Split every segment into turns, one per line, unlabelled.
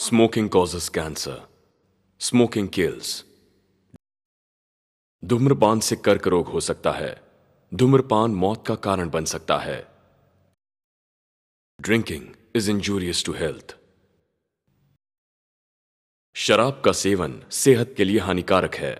Smoking causes cancer. Smoking kills. धूम्रपान से कर्क रोग हो सकता है. धूम्रपान मौत का कारण बन सकता है. Drinking is injurious to health. शराब का सेवन सेहत के लिए हानिकारक है.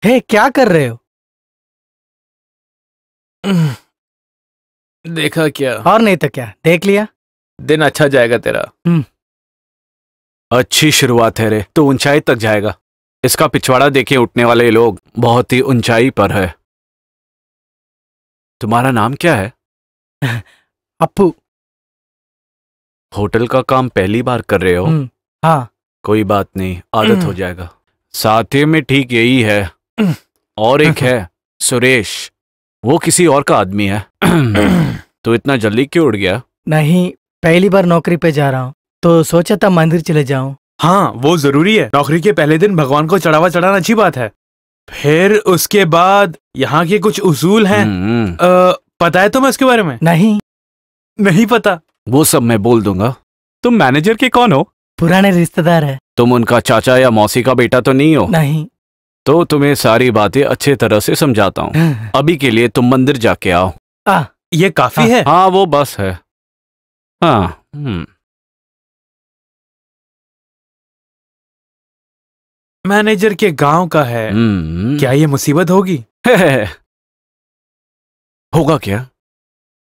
हे, क्या कर रहे हो?
देखा क्या?
और नहीं तो क्या, देख लिया।
दिन अच्छा जाएगा तेरा। अच्छी शुरुआत है रे, तो ऊंचाई तक जाएगा। इसका पिछवाड़ा देखिए, उठने वाले लोग बहुत ही ऊंचाई पर है। तुम्हारा नाम क्या है?
अप्पू।
होटल का काम पहली बार कर रहे हो?
हाँ।
कोई बात नहीं, आदत हो जाएगा। साथी में ठीक यही है। और एक है सुरेश, वो किसी और का आदमी है। तो इतना जल्दी क्यों उड़ गया?
नहीं, पहली बार नौकरी पे जा रहा हूँ तो सोचा था मंदिर चले जाऊं।
हाँ, वो जरूरी है। नौकरी के पहले दिन भगवान को चढ़ावा चढ़ाना अच्छी बात है। फिर उसके बाद यहाँ के कुछ उसूल हैं। पता है तुम्हें उसके बारे में?
नहीं,
नहीं पता।
वो सब मैं बोल दूंगा। तुम मैनेजर के कौन हो?
पुराने रिश्तेदार है।
तुम उनका चाचा या मौसी का बेटा तो नहीं हो?
नहीं।
तो तुम्हें सारी बातें अच्छे तरह से समझाता हूँ। अभी के लिए तुम मंदिर जाके आओ।
ये काफी है।
हाँ, वो बस है। हाँ।
मैनेजर के गांव का है। क्या ये मुसीबत होगी?
होगा क्या?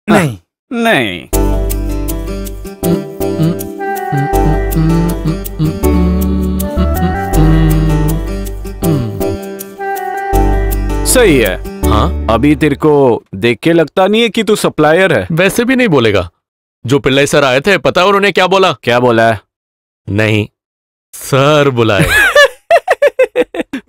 नहीं।
नहीं। सही है।
हाँ,
अभी तेरे को देख के लगता नहीं है कि तू सप्लायर है।
वैसे भी नहीं बोलेगा। जो पिल्लाई सर आए थे, पता है उन्होंने क्या बोला?
क्या बोला है?
नहीं, सर बुलाए।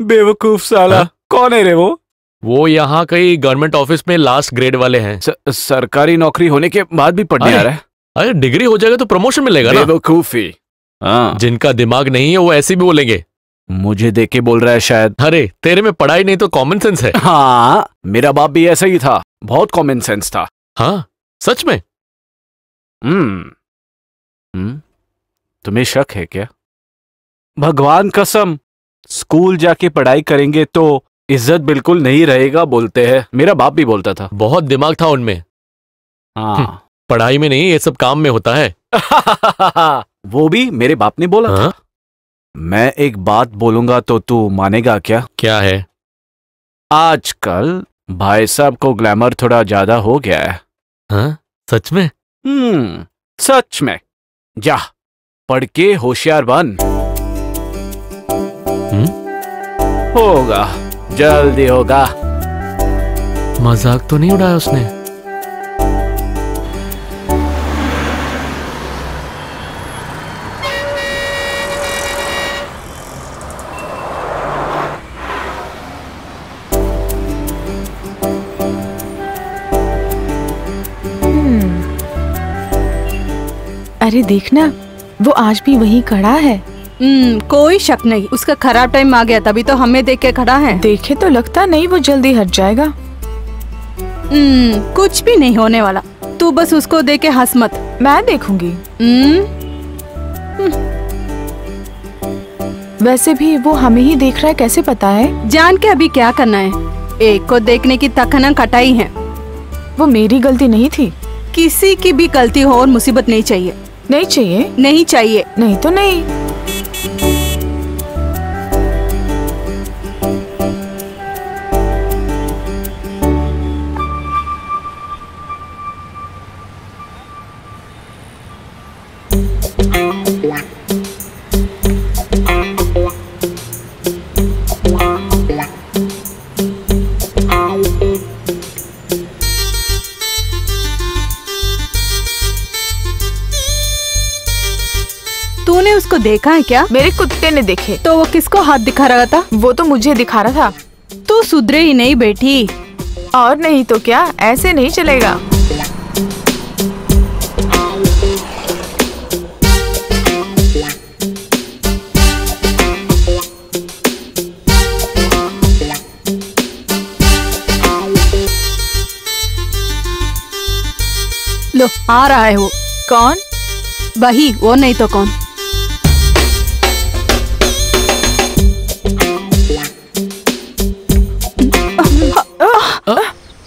बेवकूफ साला।
हाँ?
कौन है रे वो?
वो यहाँ कहीं गवर्नमेंट ऑफिस में लास्ट ग्रेड वाले हैं।
सरकारी नौकरी होने के बाद भी पढ़ने आ रहा है।
अरे डिग्री हो जाएगा तो प्रमोशन मिलेगा ना।
बेवकूफी। हाँ।
जिनका दिमाग नहीं है वो ऐसे भी बोलेंगे।
मुझे देख के बोल रहा है शायद।
अरे तेरे में पढ़ाई नहीं तो कॉमन सेंस है।
हाँ, मेरा बाप भी ऐसा ही था। बहुत कॉमन सेंस था।
हाँ, सच में।
तुम्हें शक है क्या? भगवान कसम, स्कूल जाके पढ़ाई करेंगे तो इज्जत बिल्कुल नहीं रहेगा बोलते हैं। मेरा बाप भी बोलता था।
बहुत दिमाग था उनमें।
हाँ।
पढ़ाई में नहीं, ये सब काम में होता है।
वो भी मेरे बाप ने बोला था। मैं एक बात बोलूंगा तो तू मानेगा क्या?
क्या है?
आजकल भाई साहब को ग्लैमर थोड़ा ज्यादा हो गया है।
हाँ, सच में?
सच में। जा, पढ़ के होशियार बन। होगा, जल्दी होगा।
मजाक तो नहीं उड़ाया उसने?
अरे देखना, वो आज भी वहीं खड़ा है।
कोई शक नहीं, उसका खराब टाइम आ गया तभी तो हमें देख के खड़ा है।
देखे तो लगता नहीं वो जल्दी हट जाएगा।
कुछ भी नहीं होने वाला। तू बस उसको देख के हंस मत।
मैं देखूंगी। वैसे भी वो हमें ही देख रहा है, कैसे पता है?
जान के अभी क्या करना है? एक को देखने की तखना कटाई है।
वो मेरी गलती नहीं थी।
किसी की भी गलती हो और मुसीबत नहीं चाहिए।
नहीं चाहिए?
नहीं चाहिए।
नहीं तो नहीं।
तूने उसको देखा है क्या?
मेरे कुत्ते ने देखे।
तो वो किसको हाथ दिखा रहा था?
वो तो मुझे दिखा रहा था।
तू सुधरे ही नहीं बेटी।
और नहीं तो क्या, ऐसे नहीं चलेगा।
लो, आ रहा है वो।
कौन?
वही, वो नहीं तो कौन।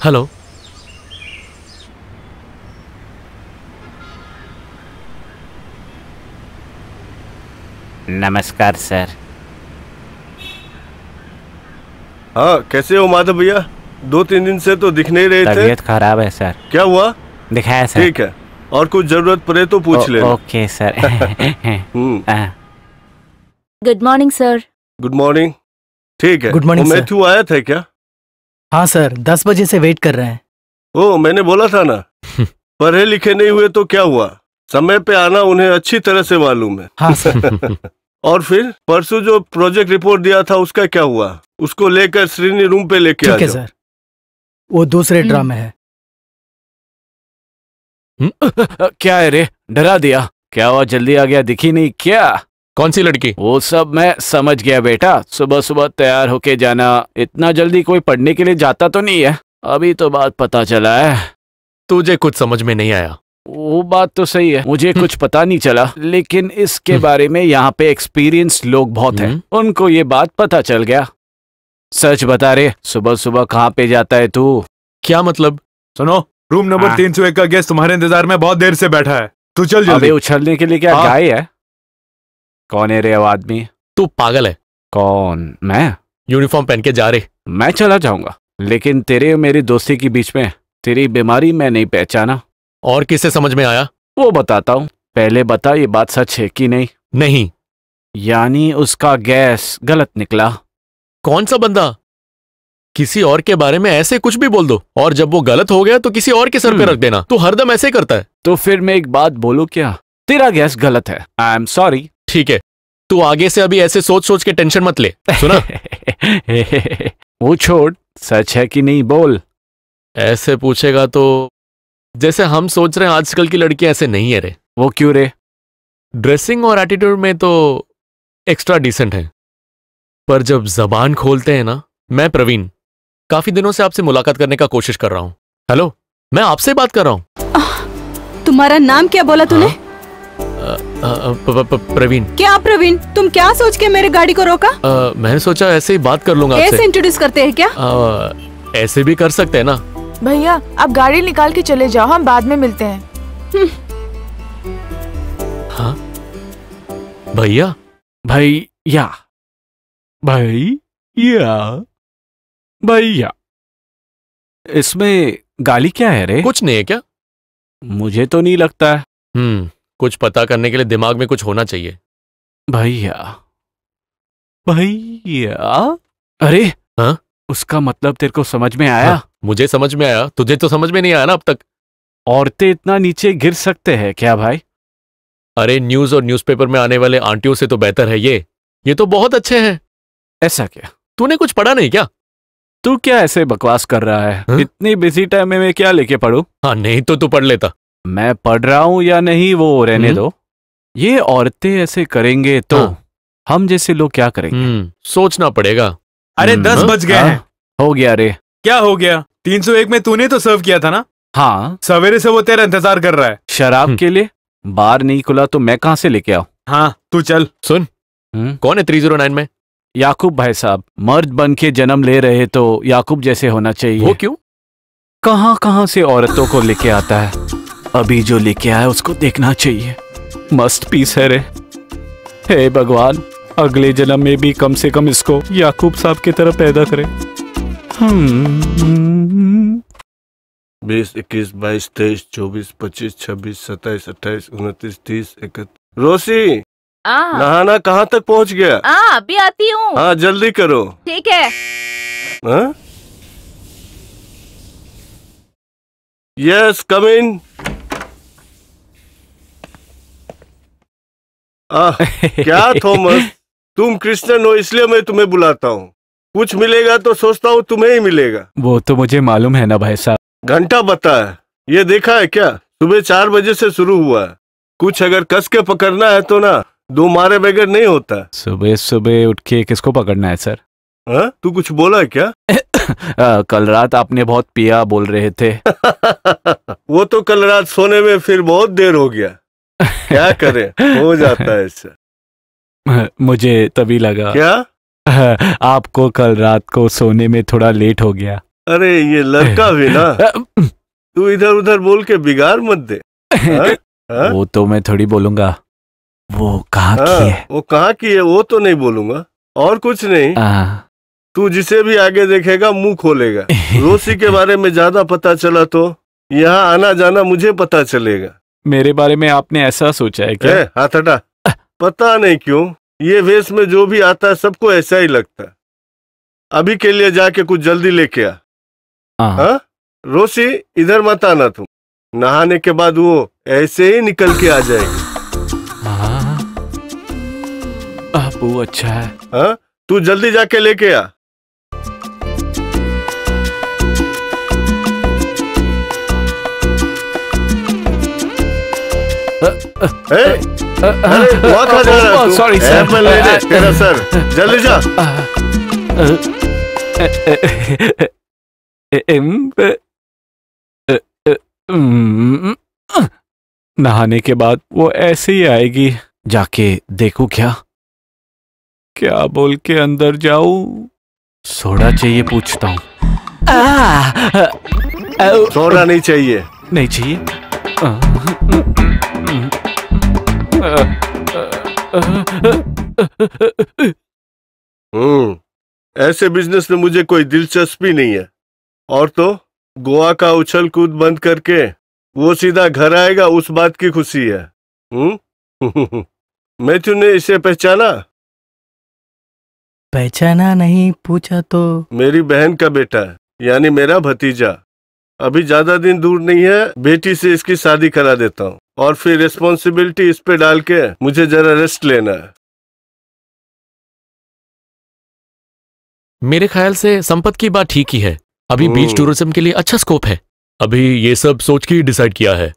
हेलो।
नमस्कार सर।
हाँ, कैसे हो माधव भैया? 2-3 दिन से तो दिख नहीं रहे थे।
तबीयत खराब है सर।
क्या हुआ?
दिखाया सर।
ठीक है, और कुछ जरूरत पड़े तो पूछ लेना।
Okay sir.
Good morning sir.
Good morning. ठीक है।
गुड मॉर्निंग
वो
सर।
मैथ्यू आया था क्या?
हाँ सर, 10 बजे से वेट कर रहे हैं।
ओ, मैंने बोला था ना। पढ़े लिखे नहीं हुए तो क्या हुआ, समय पे आना उन्हें अच्छी तरह से मालूम है।
हाँ सर।
और फिर परसों जो प्रोजेक्ट रिपोर्ट दिया था उसका क्या हुआ? उसको लेकर श्रीनी रूम पे लेके आ
ठीक है
जाओ।
सर, वो दूसरे ड्रा में है।
क्या है रे, डरा दिया? क्या हुआ, जल्दी आ गया, दिखी नहीं क्या?
कौन सी लड़की?
वो सब मैं समझ गया बेटा, सुबह सुबह तैयार होके जाना, इतना जल्दी कोई पढ़ने के लिए जाता तो नहीं है। अभी तो बात पता चला है।
तुझे कुछ समझ में नहीं आया?
वो बात तो सही है, मुझे कुछ पता नहीं चला, लेकिन इसके बारे में यहाँ पे एक्सपीरियंस लोग बहुत हैं, उनको ये बात पता चल गया। सच बता रे, सुबह सुबह कहाँ पे जाता है तू?
क्या मतलब?
सुनो, रूम नंबर 301 का गेस्ट तुम्हारे इंतजार में बहुत देर से बैठा है, तू चल जल्दी।
अबे उछलने के लिए क्या गाय है? कौन है रे वो आदमी?
तू पागल है?
कौन? मैं?
यूनिफॉर्म पहन के जा रे।
मैं चला जाऊंगा, लेकिन तेरे और मेरी दोस्ती के बीच में तेरी बीमारी मैं नहीं पहचाना।
और किसे समझ में आया?
वो बताता हूँ, पहले बता ये बात सच है कि नहीं?
नहीं।
यानी उसका गैस गलत निकला।
कौन सा बंदा? किसी और के बारे में ऐसे कुछ भी बोल दो, और जब वो गलत हो गया तो किसी और के सर पे रख देना। तू हरदम ऐसे करता है।
तो फिर मैं एक बात बोलूं क्या? तेरा गैस गलत है। I am sorry.
ठीक है, तू आगे से अभी ऐसे सोच सोच के टेंशन मत ले, सुना?
वो छोड़, सच है कि नहीं बोल।
ऐसे पूछेगा तो जैसे हम सोच रहे हैं आजकल की लड़कियां ऐसे नहीं है रे।
वो क्यों रे?
ड्रेसिंग और एटीट्यूड में तो एक्स्ट्रा डिसेंट है, पर जब जबान खोलते हैं ना। मैं प्रवीण, काफी दिनों से आपसे मुलाकात करने का कोशिश कर रहा हूँ। हेलो, मैं आपसे बात कर रहा हूँ।
तुम्हारा नाम क्या बोला तूने?
प्रवीण।
क्या प्रवीण? तुम क्या सोच के मेरे गाड़ी को रोका?
मैंने सोचा ऐसे ही बात कर लूंगा आपसे।
ऐसे इंट्रोड्यूस करते हैं क्या?
ऐसे भी कर सकते हैं ना।
भैया आप गाड़ी निकाल के चले जाओ, हम बाद में मिलते हैं।
हाँ भैया?
भैया भैया भैया, इसमें गाली क्या है रे?
कुछ नहीं है क्या?
मुझे तो नहीं लगता है।
कुछ पता करने के लिए दिमाग में कुछ होना चाहिए।
भैया भैया, अरे
हाँ,
उसका मतलब तेरे को समझ में आया?
हाँ, मुझे समझ में आया, तुझे तो समझ में नहीं आया ना अब तक।
औरतें इतना नीचे गिर सकते हैं क्या भाई?
अरे न्यूज और न्यूज़पेपर में आने वाले आंटियों से तो बेहतर है ये तो बहुत अच्छे हैं।
ऐसा क्या?
तूने कुछ पढ़ा नहीं क्या?
तू क्या ऐसे बकवास कर रहा है?
हाँ?
इतनी बिजी टाइम में मैं क्या लेके पढ़ूं?
हाँ, नहीं तो तू पढ़ लेता।
मैं पढ़ रहा हूं या नहीं वो रहने दो। ये औरतें ऐसे करेंगे तो हम जैसे लोग क्या करेंगे?
सोचना पड़ेगा।
अरे 10 बज गए हैं।
हो गया रे।
क्या हो गया? 301 में तूने तो सर्व किया था ना?
हाँ,
सवेरे से वो तेरा इंतजार कर रहा है।
शराब के लिए? बार नहीं खुला तो मैं कहां से लेके आऊं?
हाँ, तू चल।
सुन, कौन है 309 में?
याकूब भाई साहब। मर्द बन के जन्म ले रहे तो याकूब जैसे होना चाहिए।
वो क्यों?
कहां कहां से औरतों को लेके आता है, अभी जो लेके आया उसको देखना चाहिए। मस्त पीस है रे। हे भगवान, अगले जन्म में भी कम से कम इसको याकूब साहब की तरह पैदा करे।
20, 21, 22, 23, 24, 25, 26, 27, 28, 29, 30, 31। रोसी, नहाना कहाँ तक पहुँच गया?
अभी आती हूँ।
हाँ, जल्दी करो।
ठीक है।
हाँ? यस, कम इन। क्या थॉमस, तुम क्रिश्चियन हो इसलिए मैं तुम्हें बुलाता हूँ। कुछ मिलेगा तो सोचता हूँ तुम्हें ही मिलेगा।
वो तो मुझे मालूम है ना भाई साहब।
घंटा बता है, ये देखा है क्या? सुबह 4 बजे से शुरू हुआ है। कुछ अगर कस के पकड़ना है तो ना, 2 मारे बगैर नहीं होता।
सुबह सुबह उठ के किसको पकड़ना है सर?
हाँ, तू कुछ बोला क्या?
कल रात आपने बहुत पिया बोल रहे थे।
वो तो कल रात सोने में फिर बहुत देर हो गया। क्या करें, हो जाता है ऐसा।
मुझे तभी लगा।
क्या?
आपको कल रात को सोने में थोड़ा लेट हो गया।
अरे ये लड़का भी ना, तू इधर उधर बोल के बिगाड़ मत दे।
वो तो मैं थोड़ी बोलूंगा। वो कहाँ की है?
वो कहाँ की है वो तो नहीं बोलूंगा, और कुछ नहीं। तू जिसे भी आगे देखेगा मुंह खोलेगा। रोसी के बारे में ज्यादा पता चला तो यहाँ आना जाना मुझे पता चलेगा।
मेरे बारे में आपने ऐसा सोचा है क्या?
हाथ हटा। पता नहीं क्यों ये वेश में जो भी आता है सबको ऐसा ही लगता है। अभी के लिए जाके कुछ जल्दी लेके आ। हाँ? रोसी, इधर मत आना तुम। नहाने के बाद वो ऐसे ही निकल के आ जाएगी।
वो अच्छा है।
हाँ, तू जल्दी जाके लेके आ। अरे वहाँ कहाँ जा रहा है तू?
Sorry sir.
एप्पल ले ले, तेरा सर, जल्दी जा।
नहाने के बाद वो ऐसे ही आएगी। जाके देखूं क्या क्या बोल के अंदर जाऊं। सोडा चाहिए पूछता हूँ।
सोडा नहीं चाहिए।
नहीं चाहिए।
ऐसे बिजनेस में मुझे कोई दिलचस्पी नहीं है। और तो गोवा का उछल कूद बंद करके वो सीधा घर आएगा, उस बात की खुशी है। मैथ्यू ने इसे पहचाना?
पहचाना नहीं, पूछा तो।
मेरी बहन का बेटा है, यानी मेरा भतीजा। अभी ज्यादा दिन दूर नहीं है, बेटी से इसकी शादी करा देता हूँ और फिर रिस्पॉन्सिबिलिटी इस पे डाल के मुझे जरा रेस्ट लेना है।
मेरे ख्याल से संपत की बात ठीक ही है। अभी बीच टूरिज्म के लिए अच्छा स्कोप है। अभी ये सब सोच के डिसाइड किया है।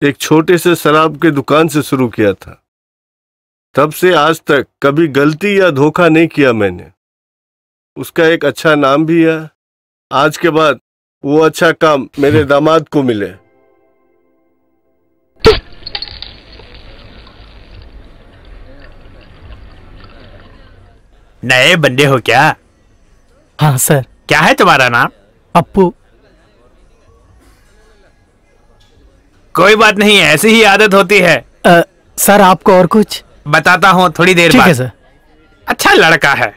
एक छोटे से शराब के दुकान से शुरू किया था, तब से आज तक कभी गलती या धोखा नहीं किया मैंने। उसका एक अच्छा नाम भी है। आज के बाद वो अच्छा काम मेरे दामाद को मिले।
नए बंदे हो क्या?
हाँ सर।
क्या है तुम्हारा नाम?
अप्पू।
कोई बात नहीं, ऐसी ही आदत होती है।
सर आपको और कुछ
बताता हूँ थोड़ी देर बाद।
ठीक है सर।
अच्छा लड़का है।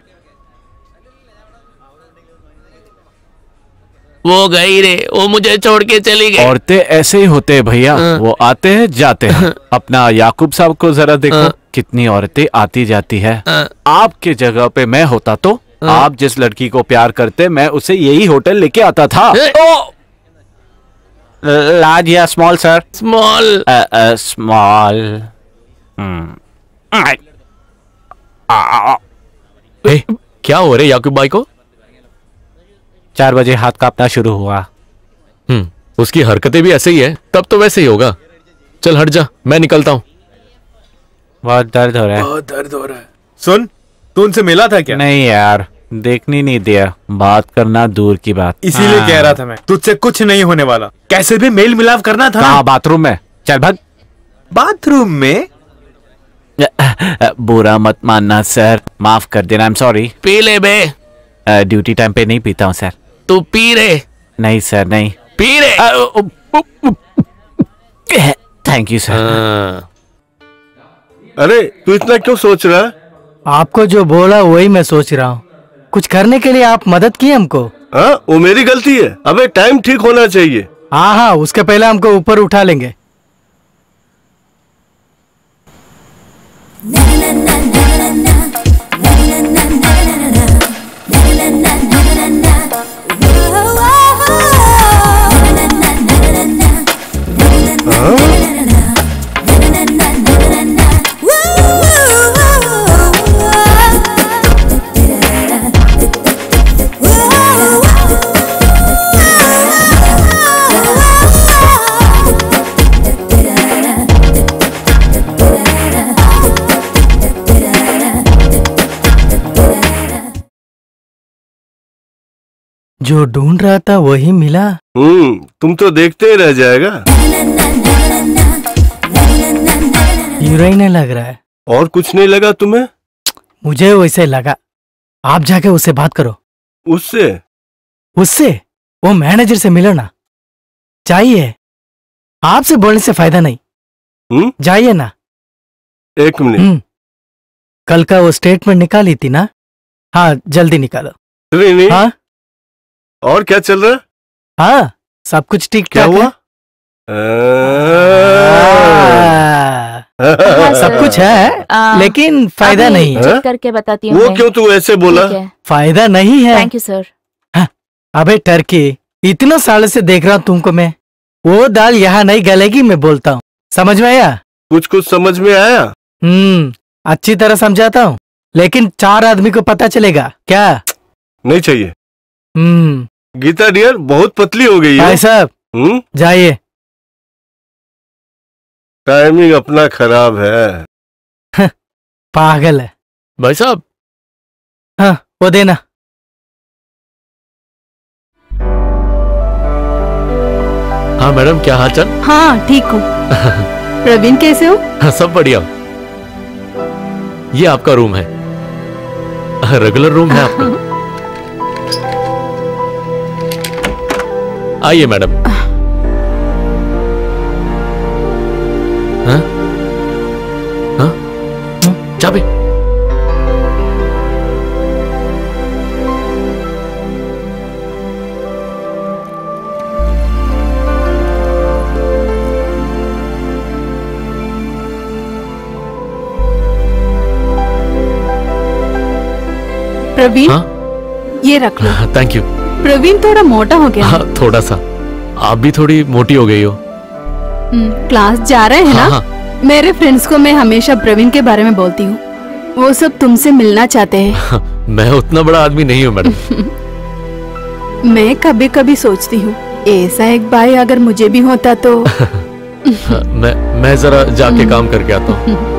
वो गई रे, वो मुझे छोड़ के चली गई।
औरतें ऐसे ही होते हैं भैया, वो आते हैं जाते हैं। अपना याकूब साहब को जरा देखो, कितनी औरतें आती जाती है। आपके जगह पे मैं होता तो आप जिस लड़की को प्यार करते, मैं उसे यही होटल लेके आता था। लार्ज या स्मॉल सर?
स्मॉल।
स्मॉल।
क्या हो रहे याकूब भाई को?
4 बजे हाथ कांपना शुरू हुआ।
उसकी हरकतें भी ऐसे ही है, तब तो वैसे ही होगा। चल हट जा, मैं निकलता हूँ।
बहुत दर्द हो रहा है।
बहुत दर्द हो रहा है। सुन, तू उनसे मिला था क्या?
नहीं यार, देखनी नहीं दिया, बात करना दूर की बात।
इसीलिए कह रहा था मैं, तुझसे कुछ नहीं होने वाला। कैसे भी मेल मिलाप करना था।
कहाँ? बाथरूम में। चल भाग।
बाथरूम में?
बुरा मत मानना सर, माफ कर देना। I am sorry.
पी ले बे।
ड्यूटी टाइम पे नहीं पीता हूँ सर।
तू पी रे।
नहीं सर, नहीं
पी रे।
Thank you sir.
अरे तू इतना क्यों सोच रहा है?
आपको जो बोला वही मैं सोच रहा हूँ। कुछ करने के लिए आप मदद किए हमको।
हाँ, वो मेरी गलती है। अबे टाइम ठीक होना चाहिए।
हाँ हाँ, उसके पहले हमको ऊपर उठा लेंगे। जो ढूंढ रहा था वही मिला।
तुम तो देखते ही रह जाएगा।
हीरोइन लग रहा है।
और कुछ नहीं लगा तुम्हें?
मुझे वैसे लगा। आप जाके उससे बात करो।
उससे?
उससे? वो मैनेजर से मिलो ना। चाहिए। आपसे बोलने से फायदा नहीं। जाइए ना।
1 मिनट।
कल का वो स्टेटमेंट निकाली थी ना? हाँ, जल्दी निकालो।
नहीं।
हाँ?
और क्या चल रहा है?
हाँ, सब कुछ ठीक
क्या हुआ?
सब कुछ है, लेकिन फायदा नहीं है।
चेक करके बताती हूँ।
वो क्यों तू ऐसे बोला?
फायदा नहीं है।
Thank you sir.
अबे टर्की, इतने साल से देख रहा हूँ तुमको मैं। वो दाल यहाँ नहीं गलेगी, मैं बोलता हूँ। समझ में आया?
कुछ समझ में आया।
अच्छी तरह समझाता हूँ, लेकिन 4 आदमी को पता चलेगा क्या?
नहीं चाहिए। गीता डियर बहुत पतली हो गई है।
भाई साहब, जाइए।
टाइमिंग अपना खराब है।
पागल है।
भाई साहब।
हाँ वो देना।
हाँ मैडम, क्या हाल चाल?
हाँ ठीक हूँ। प्रवीण कैसे हो?
हाँ, सब बढ़िया। ये आपका रूम है, रेगुलर रूम है आपका। आइए मैडम। हाँ? हाँ? चाबी।
प्रवीण,
हाँ?
ये रख लो।
Thank you.
प्रवीण थोड़ा मोटा हो गया है।
हाँ, थोड़ा सा। आप भी थोड़ी मोटी हो गई हो।
क्लास जा रहे हैं ना?
हाँ।
मेरे फ्रेंड्स को मैं हमेशा प्रवीण के बारे में बोलती हूँ। वो सब तुमसे मिलना चाहते हैं।
मैं उतना बड़ा आदमी नहीं हूँ मैडम।
मैं कभी कभी सोचती हूँ ऐसा एक भाई अगर मुझे भी होता तो।
मैं जरा जाके काम करके आता हूँ।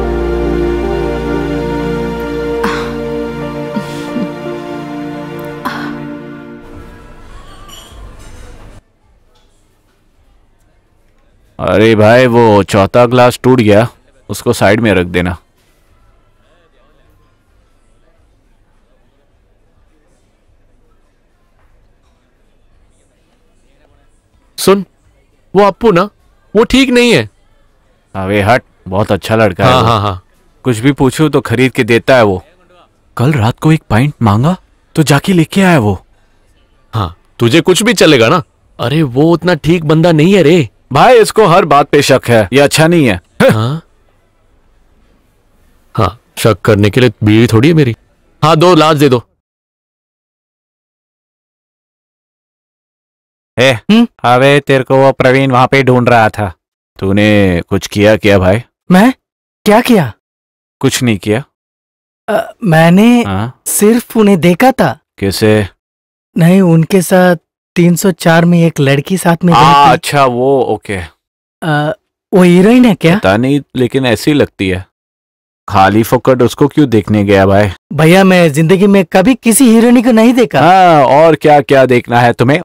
अरे भाई, वो चौथा ग्लास टूट गया, उसको साइड में रख देना।
सुन, वो अप्पू ना, वो ठीक नहीं है।
अबे हट, बहुत अच्छा लड़का है
हाँ
वो।
हाँ हाँ।
कुछ भी पूछूं तो खरीद के देता है वो। कल रात को एक पाइंट मांगा तो जाके लेके आया वो।
हाँ, तुझे कुछ भी चलेगा ना। अरे वो उतना ठीक बंदा नहीं है रे।
भाई इसको हर बात पे शक है, ये अच्छा नहीं है।
हाँ? हाँ, शक करने के लिए बीवी थोड़ी है मेरी। हाँ, 2 लार्ज दे दो।
अबे तेरे को वो प्रवीण वहां पे ढूंढ रहा था। तूने कुछ किया क्या भाई?
मैं क्या किया?
कुछ नहीं किया।
मैंने
हाँ?
सिर्फ उन्हें देखा था।
कैसे?
नहीं, उनके साथ 304 में एक लड़की साथ में गई थी।
अच्छा वो, ओके।
वो हीरोइन है क्या?
पता नहीं, लेकिन ऐसी लगती है। खाली फोकट उसको क्यों देखने गया भाई?
भैया मैं जिंदगी में कभी किसी हीरोइन को नहीं देखा।
हाँ, और क्या क्या देखना है तुम्हें?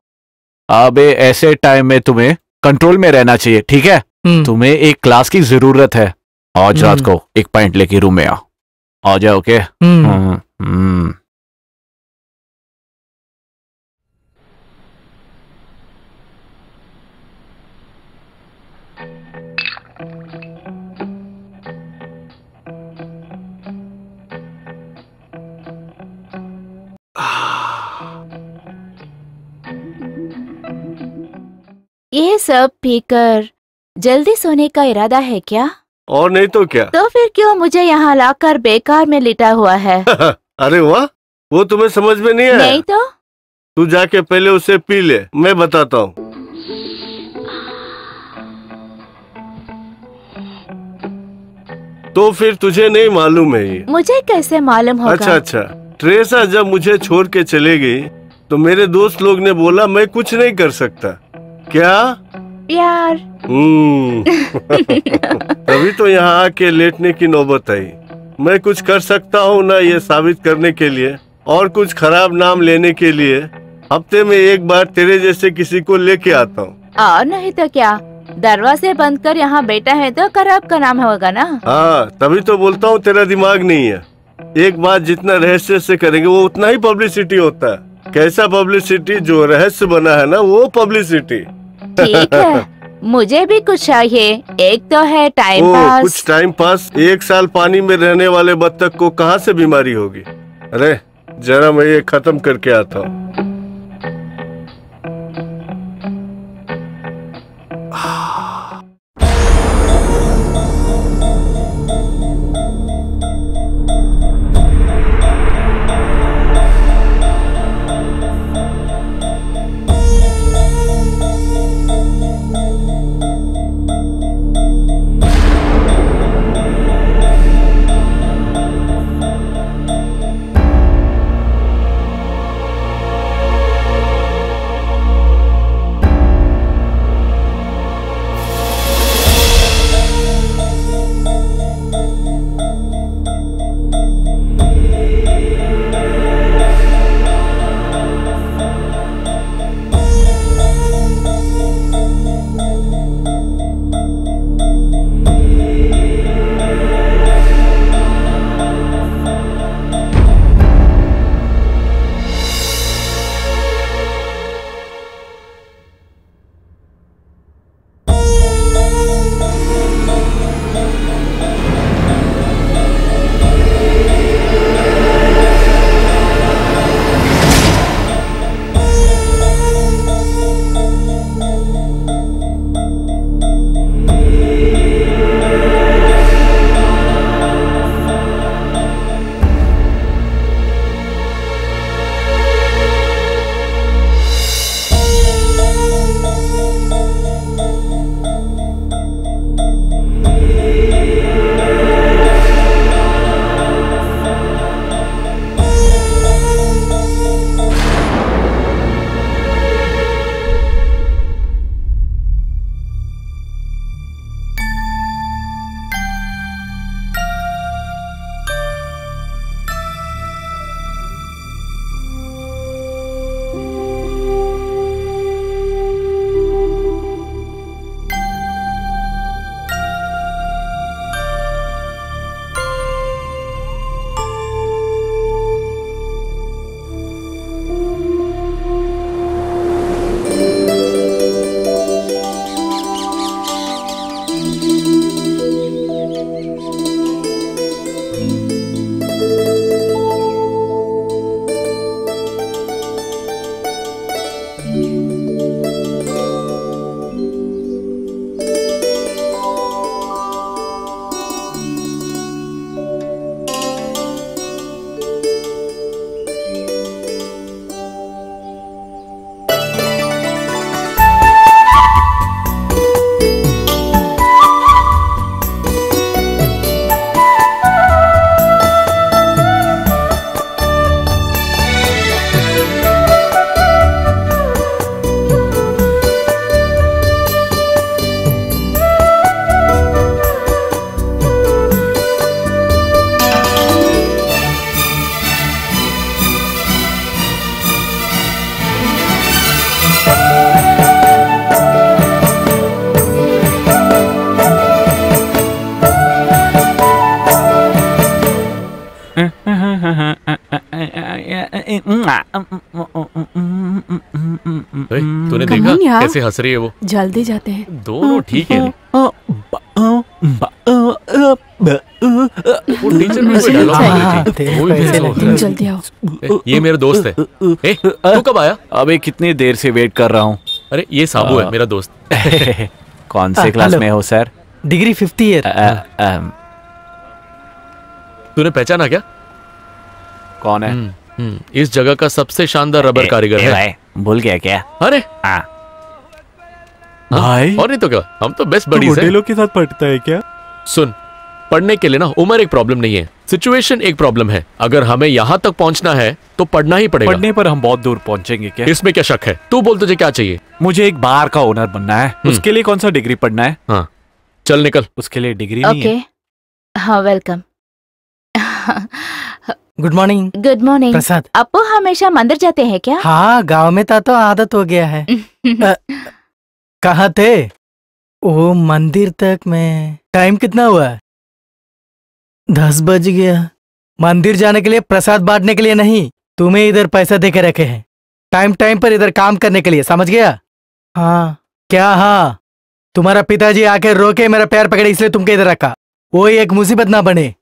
अबे ऐसे टाइम में तुम्हें कंट्रोल में रहना चाहिए, ठीक है? तुम्हें एक क्लास की जरूरत है। आज रात को एक पॉइंट लेके रूम में आ जाओ, ओके?
ये सब पीकर जल्दी सोने का इरादा है क्या?
और नहीं तो क्या।
तो फिर क्यों मुझे यहाँ लाकर बेकार में लिटा हुआ है?
अरे वाह, वो तुम्हें समझ में नहीं आया?
नहीं तो?
तू जाके पहले उसे पी ले, मैं बताता हूँ। तो फिर तुझे नहीं मालूम है ये?
मुझे कैसे मालूम होगा?
अच्छा अच्छा, ट्रेसा जब मुझे छोड़ के चले गई तो मेरे दोस्त लोग ने बोला मैं कुछ नहीं कर सकता। क्या?
यार।
तभी तो यहाँ आके लेटने की नौबत आई। मैं कुछ कर सकता हूँ ना ये साबित करने के लिए और कुछ खराब नाम लेने के लिए हफ्ते में एक बार तेरे जैसे किसी को लेके आता हूँ।
और नहीं तो क्या, दरवाजे बंद कर यहाँ बैठा है तो खराब का नाम होगा ना।
हाँ, तभी तो बोलता हूँ तेरा दिमाग नहीं है। एक बात जितना रहस्य से करेंगे वो उतना ही पब्लिसिटी होता है। कैसा पब्लिसिटी? जो रहस्य बना है ना वो पब्लिसिटी।
ठीक है, मुझे भी कुछ चाहिए। एक तो है टाइम पास।
कुछ टाइम पास? 1 साल पानी में रहने वाले बत्तख को कहाँ से बीमारी होगी? अरे जरा मैं ये खत्म करके आता हूँ।
तूने
Come
देखा
on यार।
कैसे हंस रही है वो?
जल्दी जाते हैं।
दोनों ठीक है। वो टीचर में कोई डायलॉग बोल रही थी।
तेरे
वो भी
पैसे
भेजो।
लगते हैं।
जल्दी आओ।
ये मेरा दोस्त है। तू कब आया?
अबे कितनी देर से वेट कर रहा हूँ।
अरे ये साबू है मेरा दोस्त।
कौन से क्लास
हेलो।
में हो सर?
Degree 50 year.
तूने पहचाना क्या?
कौन है?
इस जगह का सबसे शानदार रबर कारीगर है।
भाई भूल गया क्या?
अरे
भाई
और नहीं तो क्या, हम तो बेस्ट बडीज हैं।
लोग के साथ पढ़ता है क्या?
सुन, पढ़ने के लिए ना उम्र एक प्रॉब्लम नहीं है, सिचुएशन एक प्रॉब्लम है। अगर हमें यहाँ तक पहुँचना है तो पढ़ना ही पड़ेगा।
पढ़ने पर हम बहुत दूर पहुंचेंगे क्या?
इसमें क्या शक है? तू बोल तुझे क्या चाहिए?
मुझे एक बार का ओनर बनना है। उसके लिए कौन सा डिग्री पढ़ना है?
हाँ चल निकल।
उसके लिए डिग्री नहीं है।
ओके, हाँ welcome.
Good morning
good morning.
Prasad.
Apu हमेशा मंदिर जाते हैं क्या?
हाँ, गांव में था तो आदत हो गया है। कहाँ थे? ओ मंदिर तक में टाइम कितना हुआ है? 10 बज गया। मंदिर जाने के लिए, प्रसाद बांटने के लिए नहीं, तुम्हें इधर पैसा दे के रखे हैं टाइम टाइम पर इधर काम करने के लिए, समझ गया? हाँ क्या? हाँ, तुम्हारा पिताजी आके रोके मेरा पैर पकड़े इसलिए तुमको इधर रखा। वो एक मुसीबत ना बने।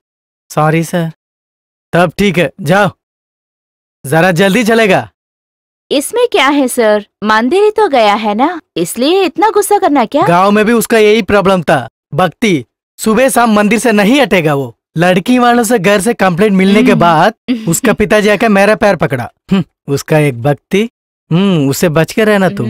Sorry sir. तब ठीक है, जाओ, जरा जल्दी चलेगा।
इसमें क्या है सर, मंदिर ही तो गया है ना, इसलिए इतना गुस्सा करना क्या?
गांव में भी उसका यही प्रॉब्लम था। भक्ति सुबह शाम मंदिर से नहीं हटेगा वो। लड़की वालों से घर से कंप्लेंट मिलने के बाद उसका पिताजी आकर मेरा पैर पकड़ा। उसका एक भक्ति। उससे बच के रहना तुम।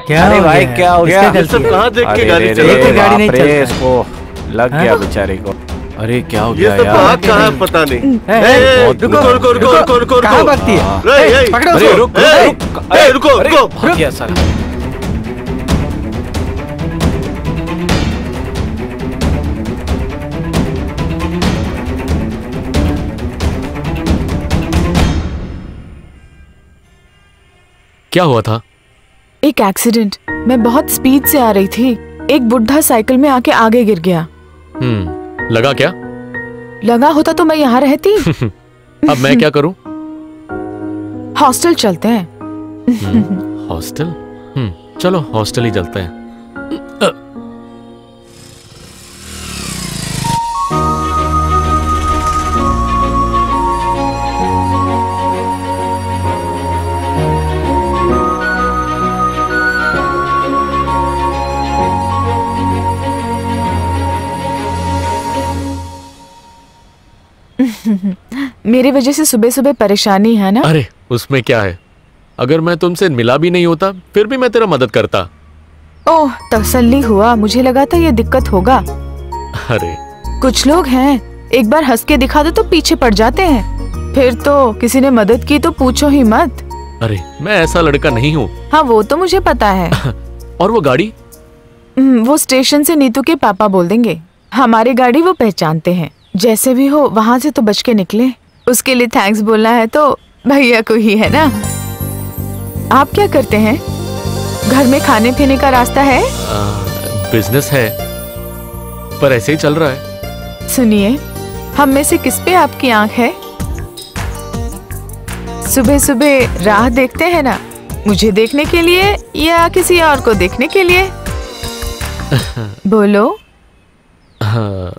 क्या
अरे
हो
भाई
गया?
क्या हो
किसका
गया?
गलती
सब
है?
कहाँ देख के
अरे
गाड़ी
रे
चला
रे,
एक ही गाड़ी नहीं
बाप रे,
चलता है।
इसको लग गया बेचारे को। अरे क्या हो
ये
गया
सब
यार?
बात कहाँ है पता नहीं।
रुको,
रुको रुको रुको रुको
कहाँ
रुको।
भक्ति है?
रे,
पकड़ो
अरे
उसको।
रुक
ए,
रुक
ए, रुको
अरे,
रुको।
भाग गया साला।
क्या हुआ था?
एक एक्सीडेंट। मैं बहुत स्पीड से आ रही थी, एक बुढ़ा साइकिल में आके आगे गिर गया।
लगा क्या?
लगा होता तो मैं यहाँ रहती।
अब मैं क्या करूं?
हॉस्टल चलते हैं।
हॉस्टल? चलो हॉस्टल ही चलते हैं।
मेरी वजह से सुबह सुबह परेशानी है ना?
अरे उसमें क्या है, अगर मैं तुमसे मिला भी नहीं होता फिर भी मैं तेरा मदद करता।
ओह तसल्ली हुआ, मुझे लगा था ये दिक्कत होगा।
अरे
कुछ लोग हैं, एक बार हंस के दिखा दो तो पीछे पड़ जाते हैं, फिर तो किसी ने मदद की तो पूछो ही मत।
अरे मैं ऐसा लड़का नहीं हूँ।
हाँ वो तो मुझे पता है।
और वो गाड़ी?
वो स्टेशन से नीतू के पापा बोल देंगे, हमारी गाड़ी वो पहचानते हैं। जैसे भी हो वहां से तो बच के निकले। उसके लिए थैंक्स बोलना है तो भैया को ही है ना। आप क्या करते हैं? घर में खाने पीने का रास्ता है?
बिजनेस है पर ऐसे ही चल रहा है।
सुनिए, हम में से किस पे आपकी आंख है? सुबह सुबह राह देखते हैं ना, मुझे देखने के लिए या किसी और को देखने के लिए? बोलो।
हाँ,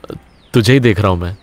तुझे ही देख रहा हूं मैं।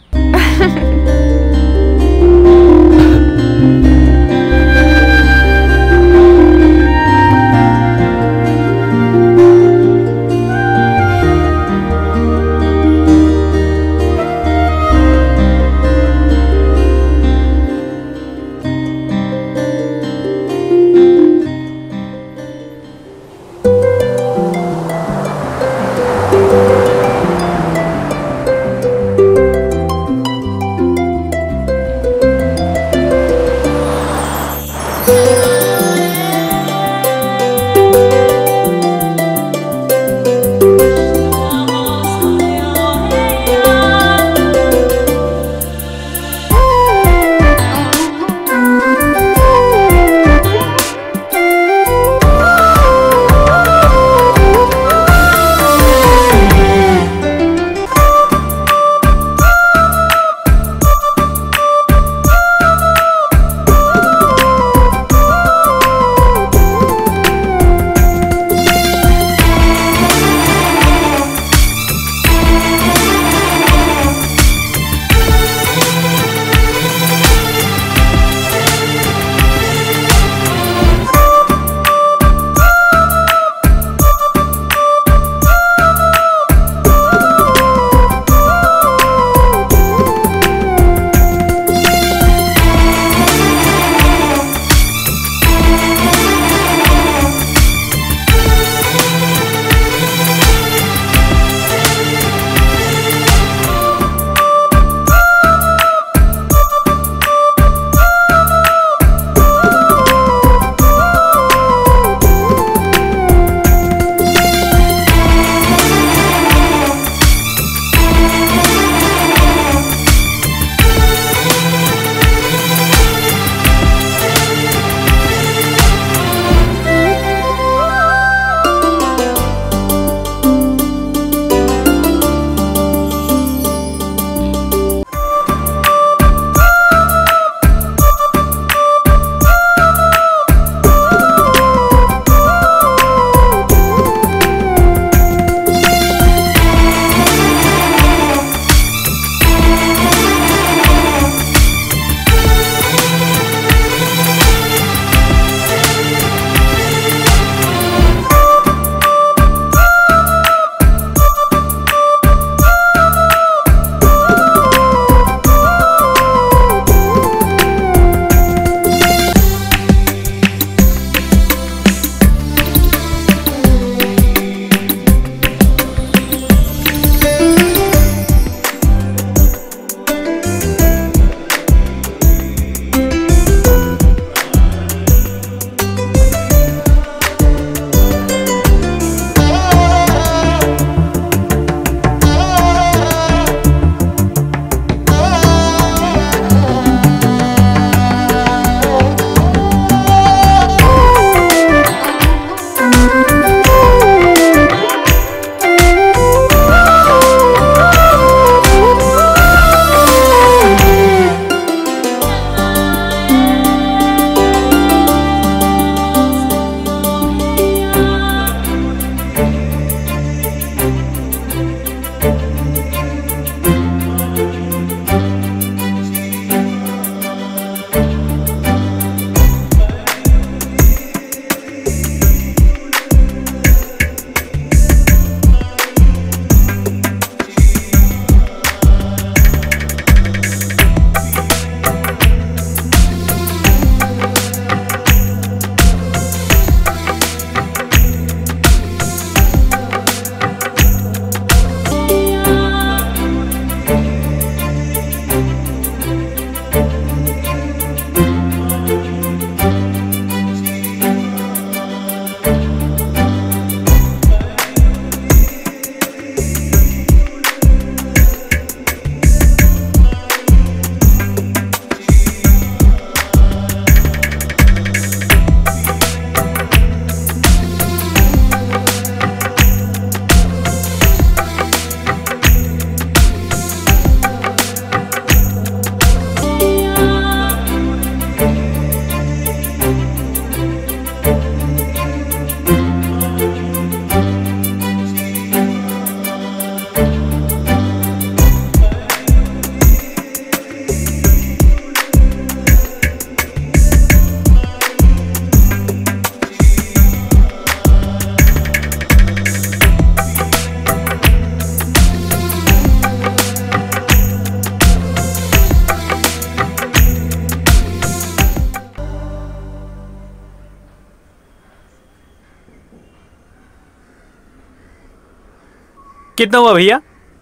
कितना हुआ भैया?